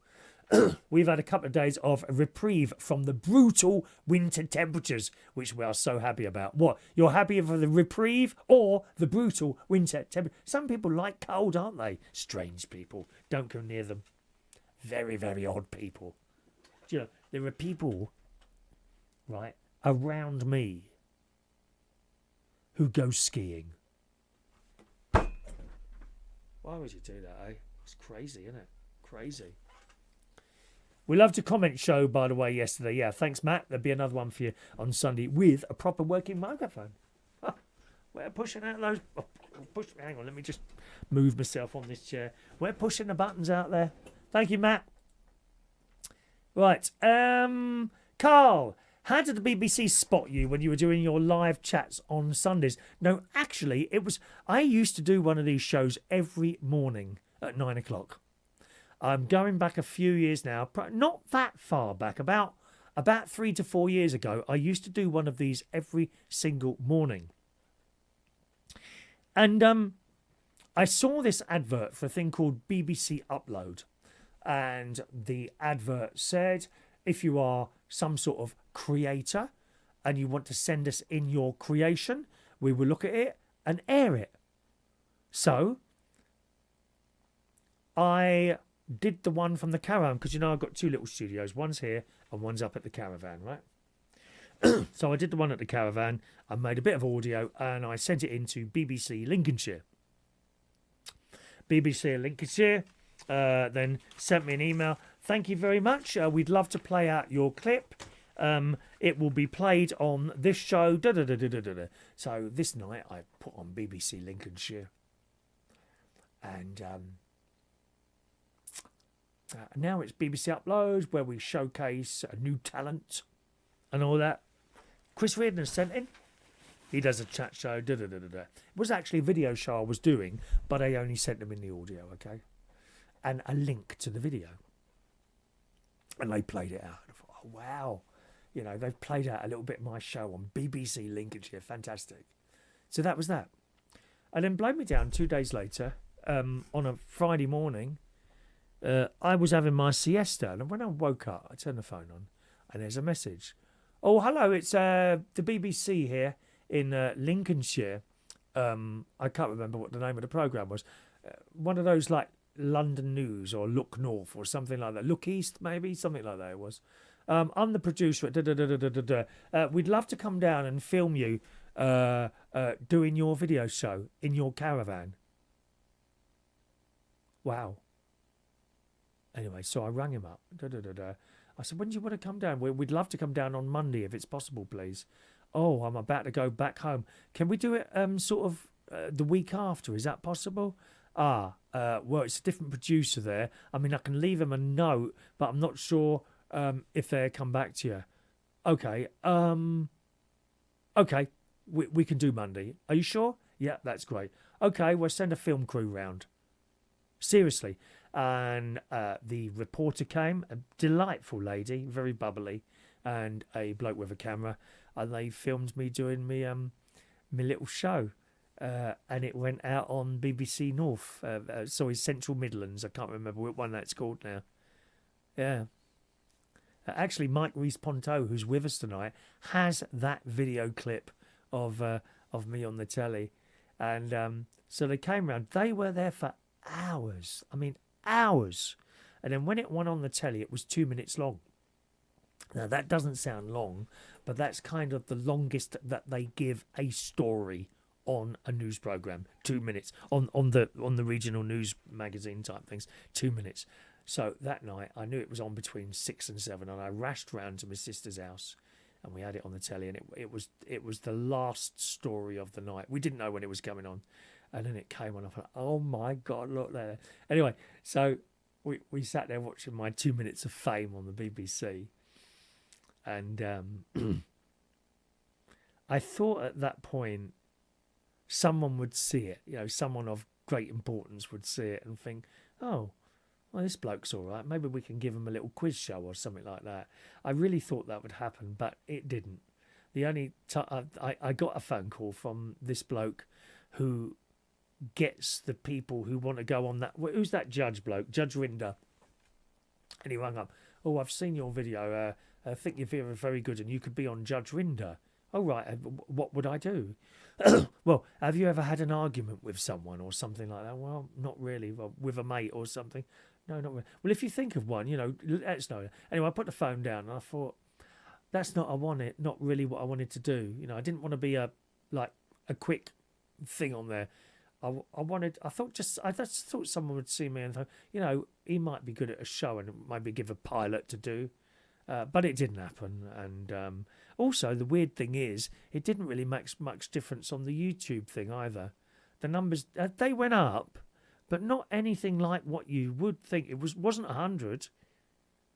We've had a couple of days of reprieve from the brutal winter temperatures, which we are so happy about. What? You're happy for the reprieve or the brutal winter temperature? Some people like cold, aren't they? Strange people. Don't go near them. Very, very odd people. Do you know, there are people, right, around me who go skiing. Why would you do that, eh? It's crazy, isn't it? Crazy. We loved a comment show, by the way, yesterday. Yeah, thanks, Matt. There'll be another one for you on Sunday with a proper working microphone. We're pushing out those... hang on, let me just move myself on this chair. We're pushing the buttons out there. Thank you, Matt. Right. Carl, how did the BBC spot you when you were doing your live chats on Sundays? No, actually, it was... I used to do one of these shows every morning at 9 o'clock. I'm going back a few years now, not that far back, about 3 to 4 years ago. I used to do one of these every single morning. And I saw this advert for a thing called BBC Upload. And the advert said, if you are some sort of creator and you want to send us in your creation, we will look at it and air it. So I did the one from the caravan, because you know I've got two little studios. One's here and one's up at the caravan, right? So I did the one at the caravan. I made a bit of audio and I sent it into BBC Lincolnshire. BBC Lincolnshire then sent me an email. Thank you very much. We'd love to play out your clip. It will be played on this show. So this night I put on BBC Lincolnshire. And now it's BBC Uploads, where we showcase a new talent and all that. Chris Reardon has sent in. He does a chat show. It was actually a video show I was doing, but I only sent them in the audio, okay? And a link to the video. And they played it out. I thought, oh, wow. You know, they've played out a little bit of my show on BBC Lincolnshire. Fantastic. So that was that. And then blow me down 2 days later, on a Friday morning, I was having my siesta, and when I woke up, I turned the phone on, and there's a message. Oh, hello, it's the BBC here in Lincolnshire. I can't remember what the name of the programme was. One of those like London News or Look North or something like that. Look East, maybe, something like that it was. I'm the producer at we'd love to come down and film you doing your video show in your caravan. Wow. Anyway, so I rang him up. I said, when do you want to come down? We'd love to come down on Monday if it's possible, please. Oh, I'm about to go back home. Can we do it sort of the week after? Is that possible? Well, it's a different producer there. I mean, I can leave him a note, but I'm not sure if they'll come back to you. Okay. Okay. We can do Monday. Are you sure? Yeah, that's great. Okay, we'll send a film crew round. Seriously. And the reporter came, a delightful lady, very bubbly, and a bloke with a camera, and they filmed me doing my little show. And it went out on BBC North, sorry, Central Midlands. I can't remember what one that's called now. Yeah. Actually, Mike Rees-Ponto, who's with us tonight, has that video clip of me on the telly. And so they came round. They were there for hours. I mean, hours. And then when it went on the telly, it was 2 minutes long. Now, that doesn't sound long, but that's kind of the longest that they give a story on a news program. 2 minutes on the regional news magazine type things. 2 minutes. So that night I knew it was on between 6 and 7, and I rushed round to my sister's house, and we had it on the telly, and it was the last story of the night. We didn't know when it was coming on, and then it came on. I thought, oh my God, look there. Anyway, so we sat there watching my 2 minutes of fame on the BBC, and I thought at that point someone would see it, someone of great importance would see it and think, oh, well, this bloke's all right. Maybe we can give him a little quiz show or something like that. I really thought that would happen, but it didn't. The only I got a phone call from this bloke who gets the people who want to go on that. Who's that judge bloke? Judge Rinder. And he rang up. Oh, I've seen your video. I think you're very, very good, and you could be on Judge Rinder. Oh, right. What would I do? Well, have you ever had an argument with someone or something like that? Well, not really. Well, with a mate or something. No, not really. Well, if you think of one, let us know. Anyway, I put the phone down and I thought, that's not not really what I wanted to do. I didn't want to be a quick thing on there. I just thought someone would see me and thought, he might be good at a show and maybe give a pilot to do. But it didn't happen. And also, the weird thing is, it didn't really make much difference on the YouTube thing either. The numbers, they went up, but not anything like what you would think. It wasn't 100.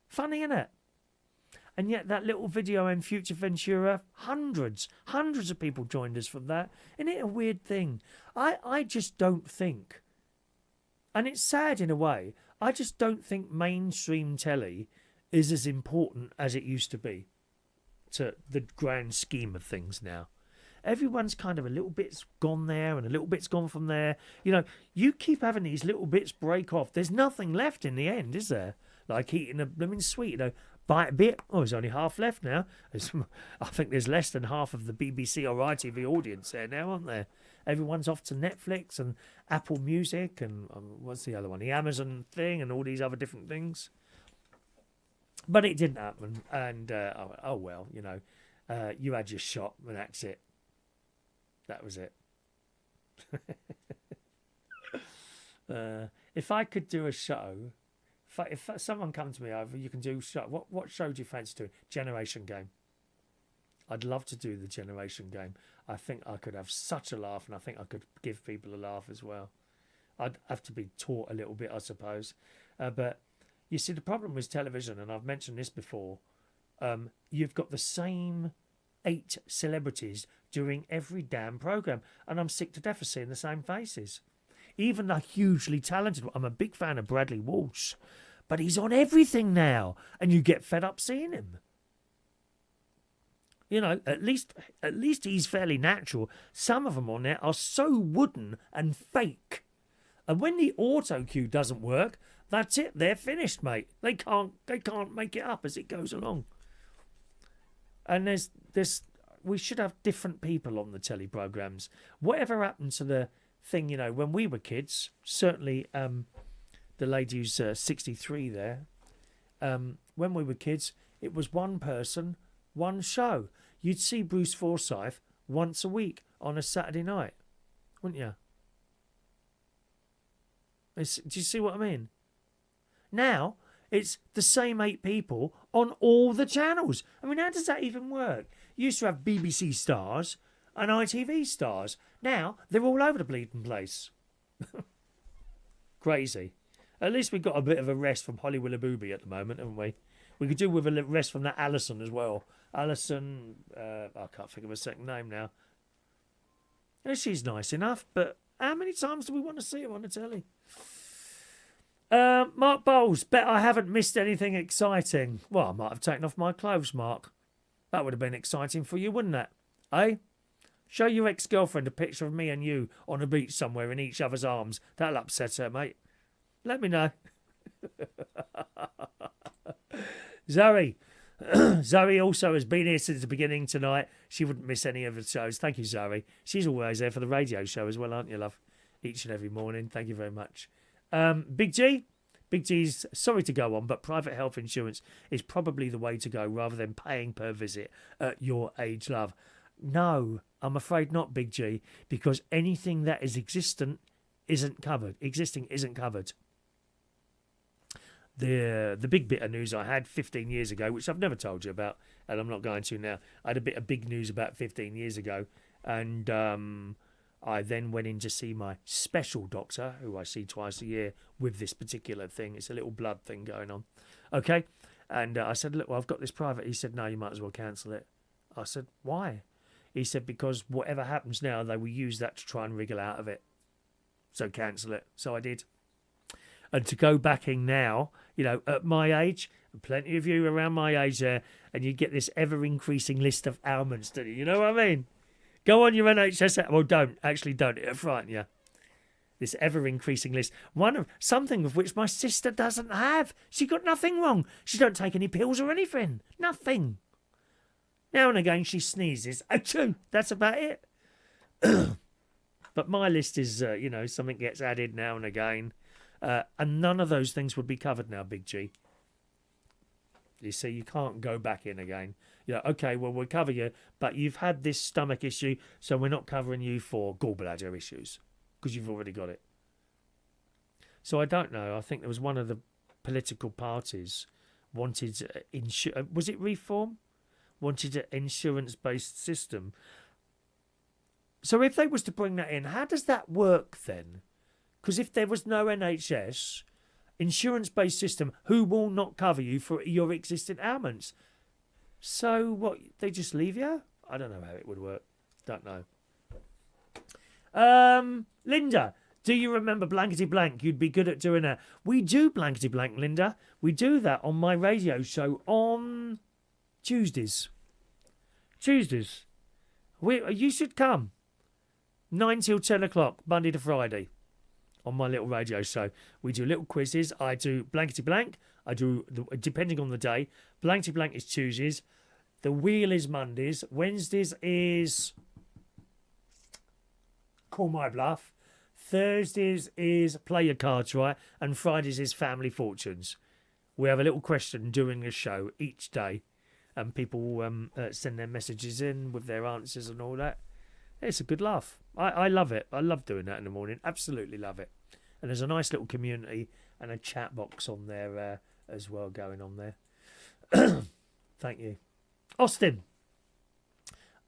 Funny, innit? And yet that little video in Future Ventura, hundreds of people joined us from that. Isn't it a weird thing? I just don't think, and it's sad in a way, I just don't think mainstream telly is as important as it used to be to the grand scheme of things now. Everyone's kind of a little bit's gone there and a little bit's gone from there. You keep having these little bits break off. There's nothing left in the end, is there? Like eating a blooming sweet, bite a bit. Oh, there's only half left now. I think there's less than half of the BBC or ITV audience there now, aren't there? Everyone's off to Netflix and Apple Music and what's the other one? The Amazon thing and all these other different things. But it didn't happen. And, oh well, you had your shot and that's it. That was it. If I could do a show, if someone comes to me over, you can do a show. What show do you fancy doing? Generation Game. I'd love to do the Generation Game. I think I could have such a laugh, and I think I could give people a laugh as well. I'd have to be taught a little bit, I suppose. But you see, the problem with television, and I've mentioned this before, you've got the same 8 celebrities doing every damn programme, and I'm sick to death of seeing the same faces. Even the hugely talented one. I'm a big fan of Bradley Walsh, but he's on everything now, and you get fed up seeing him. At least he's fairly natural. Some of them on there are so wooden and fake. And when the auto cue doesn't work, that's it. They're finished, mate. They can't make it up as it goes along. And we should have different people on the telly programmes. Whatever happened to the thing, when we were kids, certainly the lady who's 63 there, when we were kids, it was one person, one show. You'd see Bruce Forsyth once a week on a Saturday night, wouldn't you? Do you see what I mean? Now, it's the same 8 people on all the channels. I mean, how does that even work? You used to have BBC stars and ITV stars. Now, they're all over the bleeding place. Crazy. At least we've got a bit of a rest from Holly Willoughby at the moment, haven't we? We could do with a rest from that Alison as well. Alison, I can't think of her second name now. She's nice enough, but how many times do we want to see her on the telly? Mark Bowles, bet I haven't missed anything exciting. Well, I might have taken off my clothes, Mark. That would have been exciting for you, wouldn't it? Eh? Show your ex-girlfriend a picture of me and you on a beach somewhere in each other's arms. That'll upset her, mate. Let me know. Zoe. Zoe also has been here since the beginning tonight. She wouldn't miss any of the shows. Thank you, Zoe. She's always there for the radio show as well, aren't you, love? Each and every morning. Thank you very much. Big G. Big G's sorry to go on, but private health insurance is probably the way to go rather than paying per visit at your age, love. No, I'm afraid not, Big G, because anything that is existing isn't covered. The big bit of news I had 15 years ago, which I've never told you about, and I'm not going to now. I had a bit of big news about 15 years ago, and I then went in to see my special doctor, who I see twice a year with this particular thing. It's a little blood thing going on. Okay? And I said, look, well, I've got this private. He said, no, you might as well cancel it. I said, why? He said, because whatever happens now, they will use that to try and wriggle out of it. So cancel it. So I did. And to go back in now, you know, at my age, plenty of you around my age there, and you get this ever-increasing list of ailments, don't you? You know what I mean? Go on your NHS app. Well, don't. Actually, don't. It'll frighten you. This ever-increasing list. Something of which my sister doesn't have. She got nothing wrong. She don't take any pills or anything. Nothing. Now and again, she sneezes. Achoo! That's about it. But my list is, something gets added now and again. And none of those things would be covered now, Big G. You see, you can't go back in again. Okay, well, we'll cover you, but you've had this stomach issue, so we're not covering you for gallbladder issues because you've already got it. So I don't know. I think there was one of the political parties wanted, was it Reform? Wanted an insurance-based system. So if they was to bring that in, how does that work then? Because if there was no NHS, insurance-based system, who will not cover you for your existing ailments? So what, they just leave you? I don't know how it would work. Don't know. Linda, do you remember blankety blank? You'd be good at doing that. We do blankety blank, Linda. We do that on my radio show on Tuesdays. You should come. 9 till 10 o'clock, Monday to Friday. On my little radio show, we do little quizzes. I do blankety blank. I do, depending on the day, blankety blank is Tuesdays. The wheel is Mondays. Wednesdays is Call My Bluff. Thursdays is Play Your Cards Right. And Fridays is Family Fortunes. We have a little question during the show each day. And people send their messages in with their answers and all that. It's a good laugh. I love it. I love doing that in the morning. Absolutely love it. And there's a nice little community and a chat box on there as well going on there. Thank you. Austin,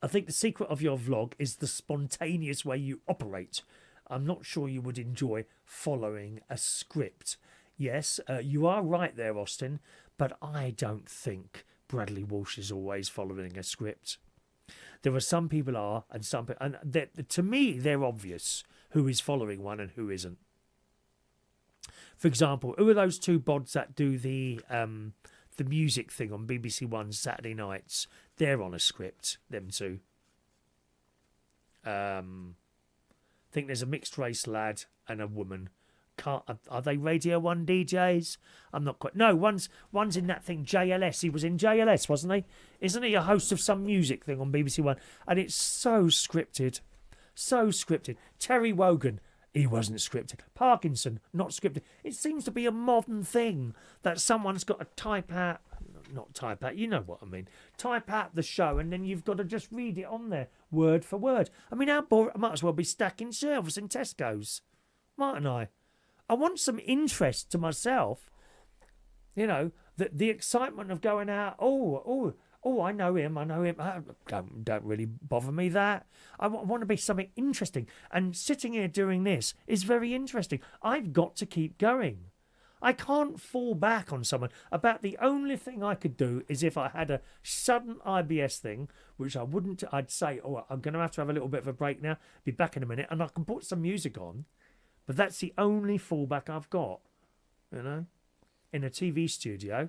I think the secret of your vlog is the spontaneous way you operate. I'm not sure you would enjoy following a script. Yes, you are right there, Austin, but I don't think Bradley Walsh is always following a script. There are some people are, and some, and to me, they're obvious who is following one and who isn't. For example, who are those two bods that do the music thing on BBC One Saturday nights? They're on a script, them two. I think there's a mixed race lad and a woman. Are they Radio 1 DJs? I'm not quite... No, one's in that thing, JLS. He was in JLS, wasn't he? Isn't he a host of some music thing on BBC One? And it's so scripted. So scripted. Terry Wogan, he wasn't scripted. Parkinson, not scripted. It seems to be a modern thing that someone's got to type out... Not type out, you know what I mean. Type out the show and then you've got to just read it on there, word for word. I mean, how boring... I might as well be stacking shelves in Tesco's. Mightn't I? I want some interest to myself, you know, the excitement of going out. Oh, I know him. Don't really bother me that. I want to be something interesting. And sitting here doing this is very interesting. I've got to keep going. I can't fall back on someone. About the only thing I could do is if I had a sudden IBS thing, which I'd say, oh, I'm going to have a little bit of a break now, be back in a minute, and I can put some music on. But that's the only fallback I've got. You know, in a TV studio,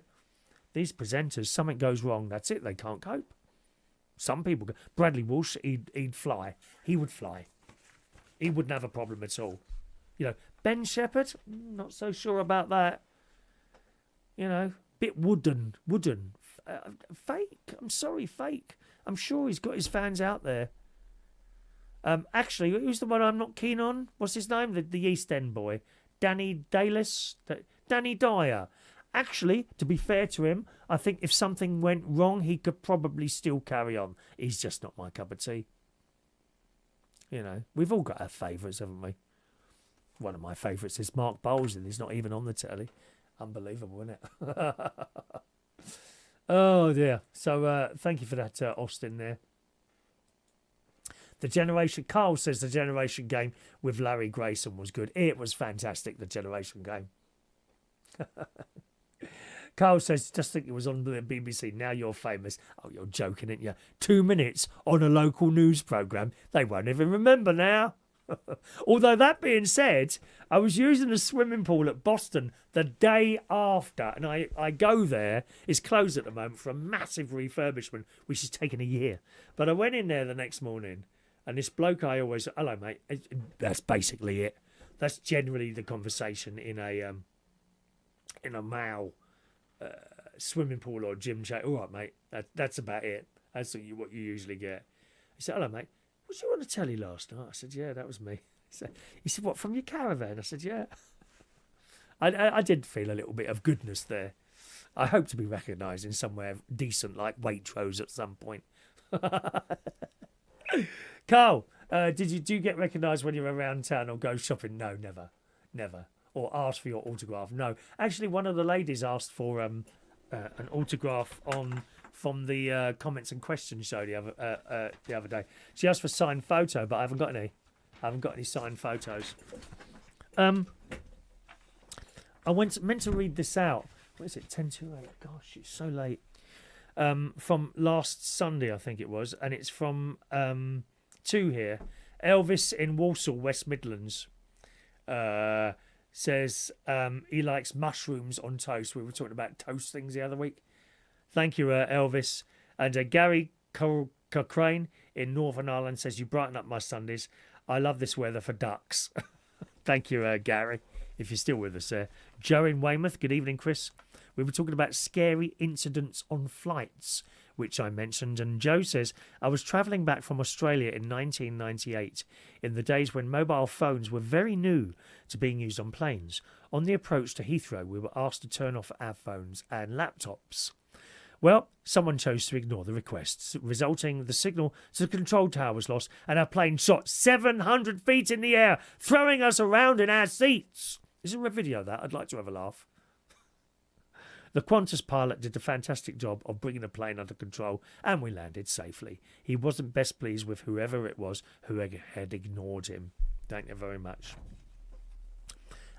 these presenters, something goes wrong, that's it, they can't cope. Some people, Bradley Walsh, he'd fly. He would fly. He wouldn't have a problem at all. You know, Ben Shepherd, not so sure about that. You know, bit wooden. Fake. I'm sorry, fake. I'm sure he's got his fans out there. Actually, who's the one I'm not keen on? What's his name? The East End boy. Danny Dalis? Danny Dyer. Actually, to be fair to him, I think if something went wrong, he could probably still carry on. He's just not my cup of tea. You know, we've all got our favourites, haven't we? One of my favourites is Mark Bowles, and he's not even on the telly. Unbelievable, isn't it? Oh, dear. So, thank you for that, Austin, there. Carl says the Generation game with Larry Grayson was good. It was fantastic, the Generation game. Carl says, just think it was on the BBC. Now you're famous. Oh, you're joking, aren't you? 2 minutes on a local news programme. They won't even remember now. Although that being said, I was using the swimming pool at Boston the day after, and I go there. It's closed at the moment for a massive refurbishment, which has taken a year. But I went in there the next morning, and this bloke I always, hello mate, that's basically it. That's generally the conversation in a male swimming pool or gym chat. All right, mate, that's about it. That's what you usually get. He said, hello mate, was you on the telly last night? I said, yeah, that was me. He said, what, from your caravan? I said, yeah. I did feel a little bit of goodness there. I hope to be recognised in somewhere decent like Waitrose at some point. Carl, do you get recognised when you're around town or go shopping? No, never. Or ask for your autograph? No. Actually, one of the ladies asked for an autograph from the comments and questions show the other day. She asked for a signed photo, but I haven't got any. I haven't got any signed photos. I meant to read this out. What is it? 10:08. Gosh, it's so late. From last Sunday, I think it was, and it's from 2 here. Elvis in Walsall, West Midlands, says he likes mushrooms on toast. We were talking about toast things the other week. Thank you, Elvis. And Gary Cochrane in Northern Ireland says, you brighten up my Sundays. I love this weather for ducks. Thank you, Gary, if you're still with us there. Joe in Weymouth, good evening, Chris. We were talking about scary incidents on flights, which I mentioned. And Joe says, I was travelling back from Australia in 1998, in the days when mobile phones were very new to being used on planes. On the approach to Heathrow, we were asked to turn off our phones and laptops. Well, someone chose to ignore the requests, resulting the signal to the control tower was lost and our plane shot 700 feet in the air, throwing us around in our seats. Is there a video of that? I'd like to have a laugh. The Qantas pilot did a fantastic job of bringing the plane under control and we landed safely. He wasn't best pleased with whoever it was who had ignored him. Thank you very much.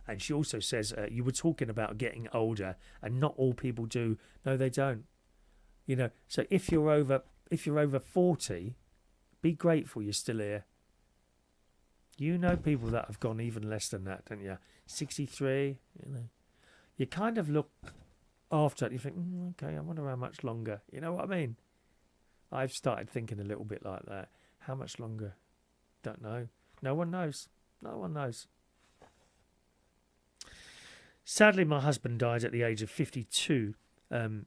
And she also says, you were talking about getting older and not all people do. No, they don't. You know, so if you're over 40, be grateful you're still here. You know people that have gone even less than that, don't you? 63, you know. You kind of look after it, you think, okay, I wonder how much longer. You know what I mean? I've started thinking a little bit like that. How much longer? Don't know. No one knows. No one knows. Sadly, my husband died at the age of 52.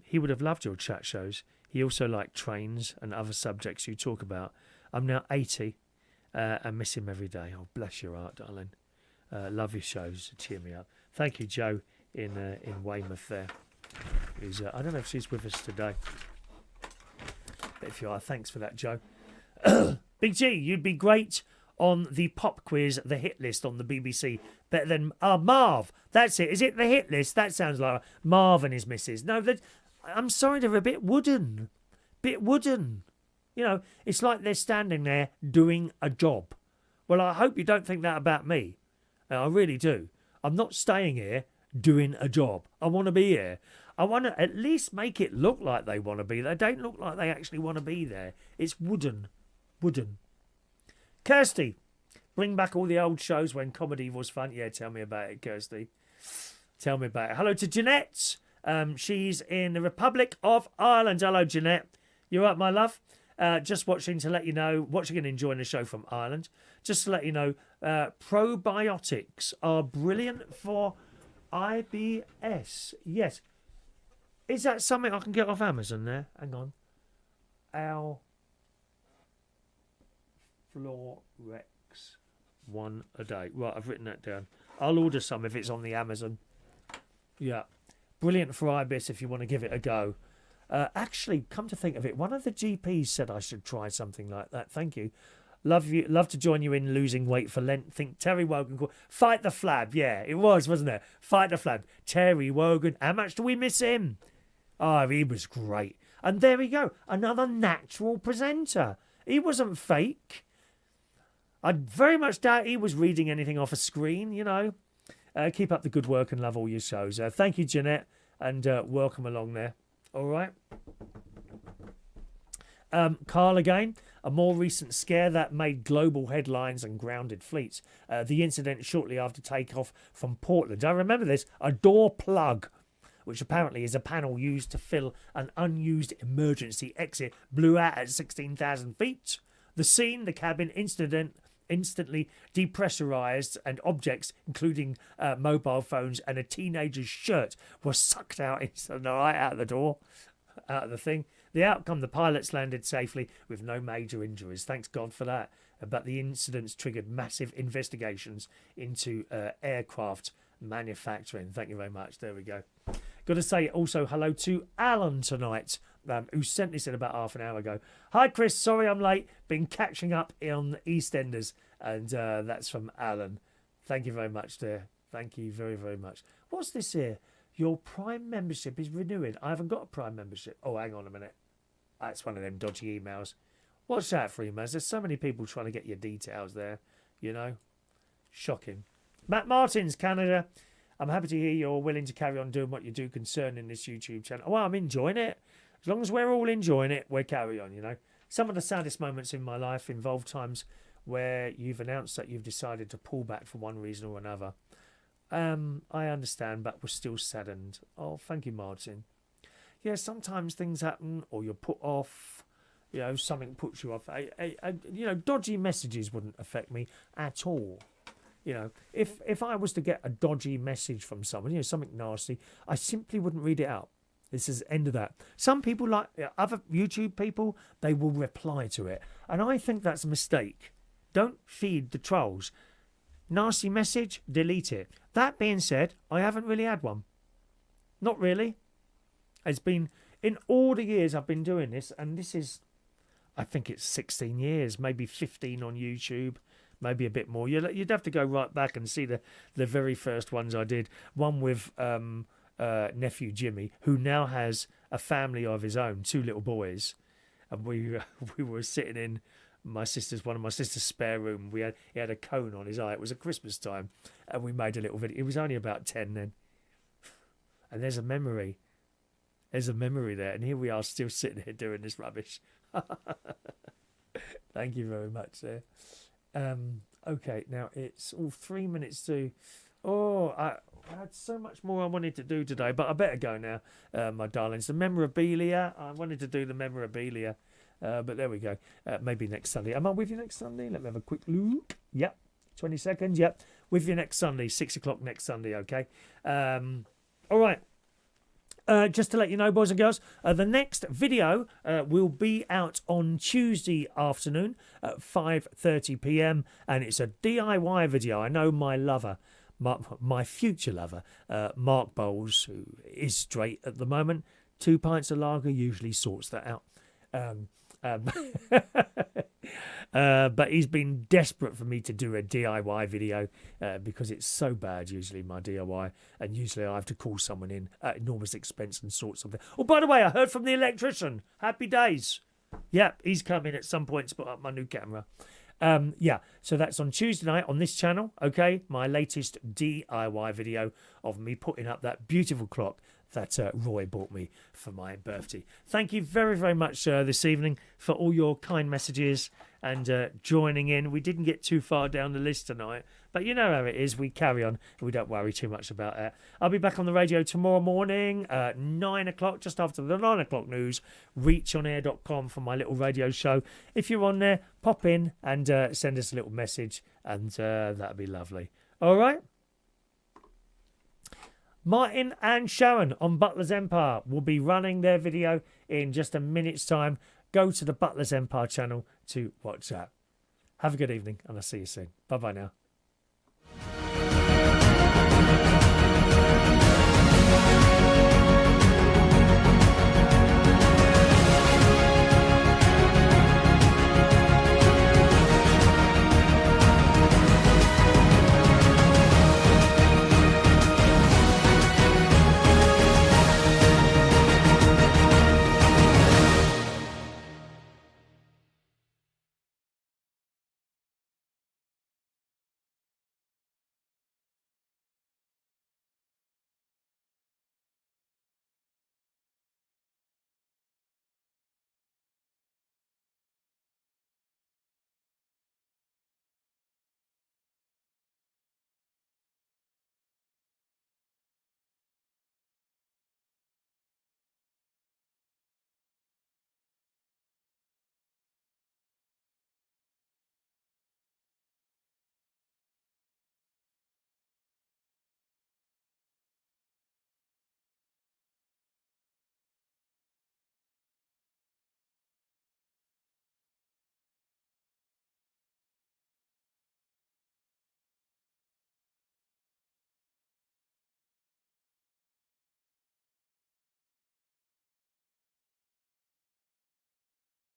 He would have loved your chat shows. He also liked trains and other subjects you talk about. I'm now 80 and miss him every day. Oh, bless your heart, darling. Love your shows. Cheer me up. Thank you, Joe in Weymouth there. I don't know if she's with us today. But if you are, thanks for that, Joe. Big G, you'd be great on the pop quiz, the hit list on the BBC. Better than Marv. That's it. Is it the hit list? That sounds like Marv and his missus. No, I'm sorry, they're a bit wooden. Bit wooden. You know, it's like they're standing there doing a job. Well, I hope you don't think that about me. I really do. I'm not staying here doing a job. I want to be here. I want to at least make it look like they want to be there. They don't look like they actually want to be there. It's wooden. Wooden. Kirsty, bring back all the old shows when comedy was fun. Yeah, tell me about it, Kirsty. Tell me about it. Hello to Jeanette. She's in the Republic of Ireland. Hello, Jeanette. You up, my love? Just watching to let you know, watching and enjoying the show from Ireland. Just to let you know, probiotics are brilliant for IBS. Yes. Is that something I can get off Amazon there? Hang on. Alflorex. 1 a day. Right, I've written that down. I'll order some if it's on the Amazon. Yeah. Brilliant for IBS if you want to give it a go. Actually, come to think of it, one of the GPs said I should try something like that. Thank you. Love to join you in losing weight for Lent. Think Terry Wogan called Fight the Flab. Yeah, it was, wasn't it? Fight the Flab. Terry Wogan. How much do we miss him? Oh, he was great. And there we go. Another natural presenter. He wasn't fake. I very much doubt he was reading anything off a screen, you know. Keep up the good work and love all your shows. Thank you, Jeanette, and welcome along there. All right. Carl again. A more recent scare that made global headlines and grounded fleets. The incident shortly after takeoff from Portland. I remember this. A door plug, which apparently is a panel used to fill an unused emergency exit, blew out at 16,000 feet. The scene, the cabin instantly depressurized, and objects, including mobile phones and a teenager's shirt, were sucked out into the night out of the door, out of the thing. The outcome, the pilots landed safely with no major injuries. Thanks God for that. But the incidents triggered massive investigations into aircraft manufacturing. Thank you very much. There we go. Got to say also hello to Alan tonight, who sent this in about half an hour ago. Hi, Chris. Sorry I'm late. Been catching up on EastEnders. And that's from Alan. Thank you very much there. Thank you very, very much. What's this here? Your Prime membership is renewing. I haven't got a Prime membership. Oh, hang on a minute. That's one of them dodgy emails. Watch out for emails. There's so many people trying to get your details there, you know. Shocking. Matt Martins, Canada. I'm happy to hear you're willing to carry on doing what you do concerning this YouTube channel. Well, I'm enjoying it. As long as we're all enjoying it, we'll carry on, you know. Some of the saddest moments in my life involve times where you've announced that you've decided to pull back for one reason or another. I understand, but we're still saddened. Oh, thank you, Martin. Yeah, sometimes things happen, or you're put off. You know, something puts you off. You know, dodgy messages wouldn't affect me at all. You know, if I was to get a dodgy message from someone, you know, something nasty, I simply wouldn't read it out. This is the end of that. Some people, like other YouTube people, they will reply to it. And I think that's a mistake. Don't feed the trolls. Nasty message, delete it. That being said, I haven't really had one. Not really. It's been, in all the years I've been doing this, and this is, I think it's 16 years, maybe 15 on YouTube, maybe a bit more. You'd have to go right back and see the very first ones I did. One with nephew Jimmy, who now has a family of his own, 2 little boys. And we were sitting in one of my sister's spare room. He had a cone on his eye. It was at Christmas time, and we made a little video. He was only about 10 then, and there's a memory. There's a memory there, and here we are still sitting here doing this rubbish. Thank you very much there. Okay, now it's all 3 minutes to. Oh, I had so much more I wanted to do today, but I better go now, my darlings. The memorabilia. I wanted to do the memorabilia. But there we go. Maybe next Sunday. Am I with you next Sunday? Let me have a quick look. Yep. 20 seconds. Yep. With you next Sunday. 6 o'clock next Sunday. Okay. All right. Just to let you know, boys and girls, the next video will be out on Tuesday afternoon at 5:30 p.m. And it's a DIY video. I know my lover, my future lover, Mark Bowles, who is straight at the moment, 2 pints of lager usually sorts that out. But he's been desperate for me to do a DIY video because it's so bad usually, my DIY, and usually I have to call someone in at enormous expense and sort something. Oh, by the way, I heard from the electrician. Happy days. Yep, he's coming at some point to put up my new camera. Yeah, so that's on Tuesday night on this channel, okay? My latest DIY video of me putting up that beautiful clock that Roy bought me for my birthday. Thank you very, very much this evening for all your kind messages and joining in. We didn't get too far down the list tonight, but you know how it is. We carry on and we don't worry too much about it. I'll be back on the radio tomorrow morning, 9 o'clock, just after the 9 o'clock news. Reachonair.com for my little radio show. If you're on there, pop in and send us a little message, and that'd be lovely. All right. Martin and Sharon on Butler's Empire will be running their video in just a minute's time. Go to the Butler's Empire channel to watch that. Have a good evening, and I'll see you soon. Bye-bye now.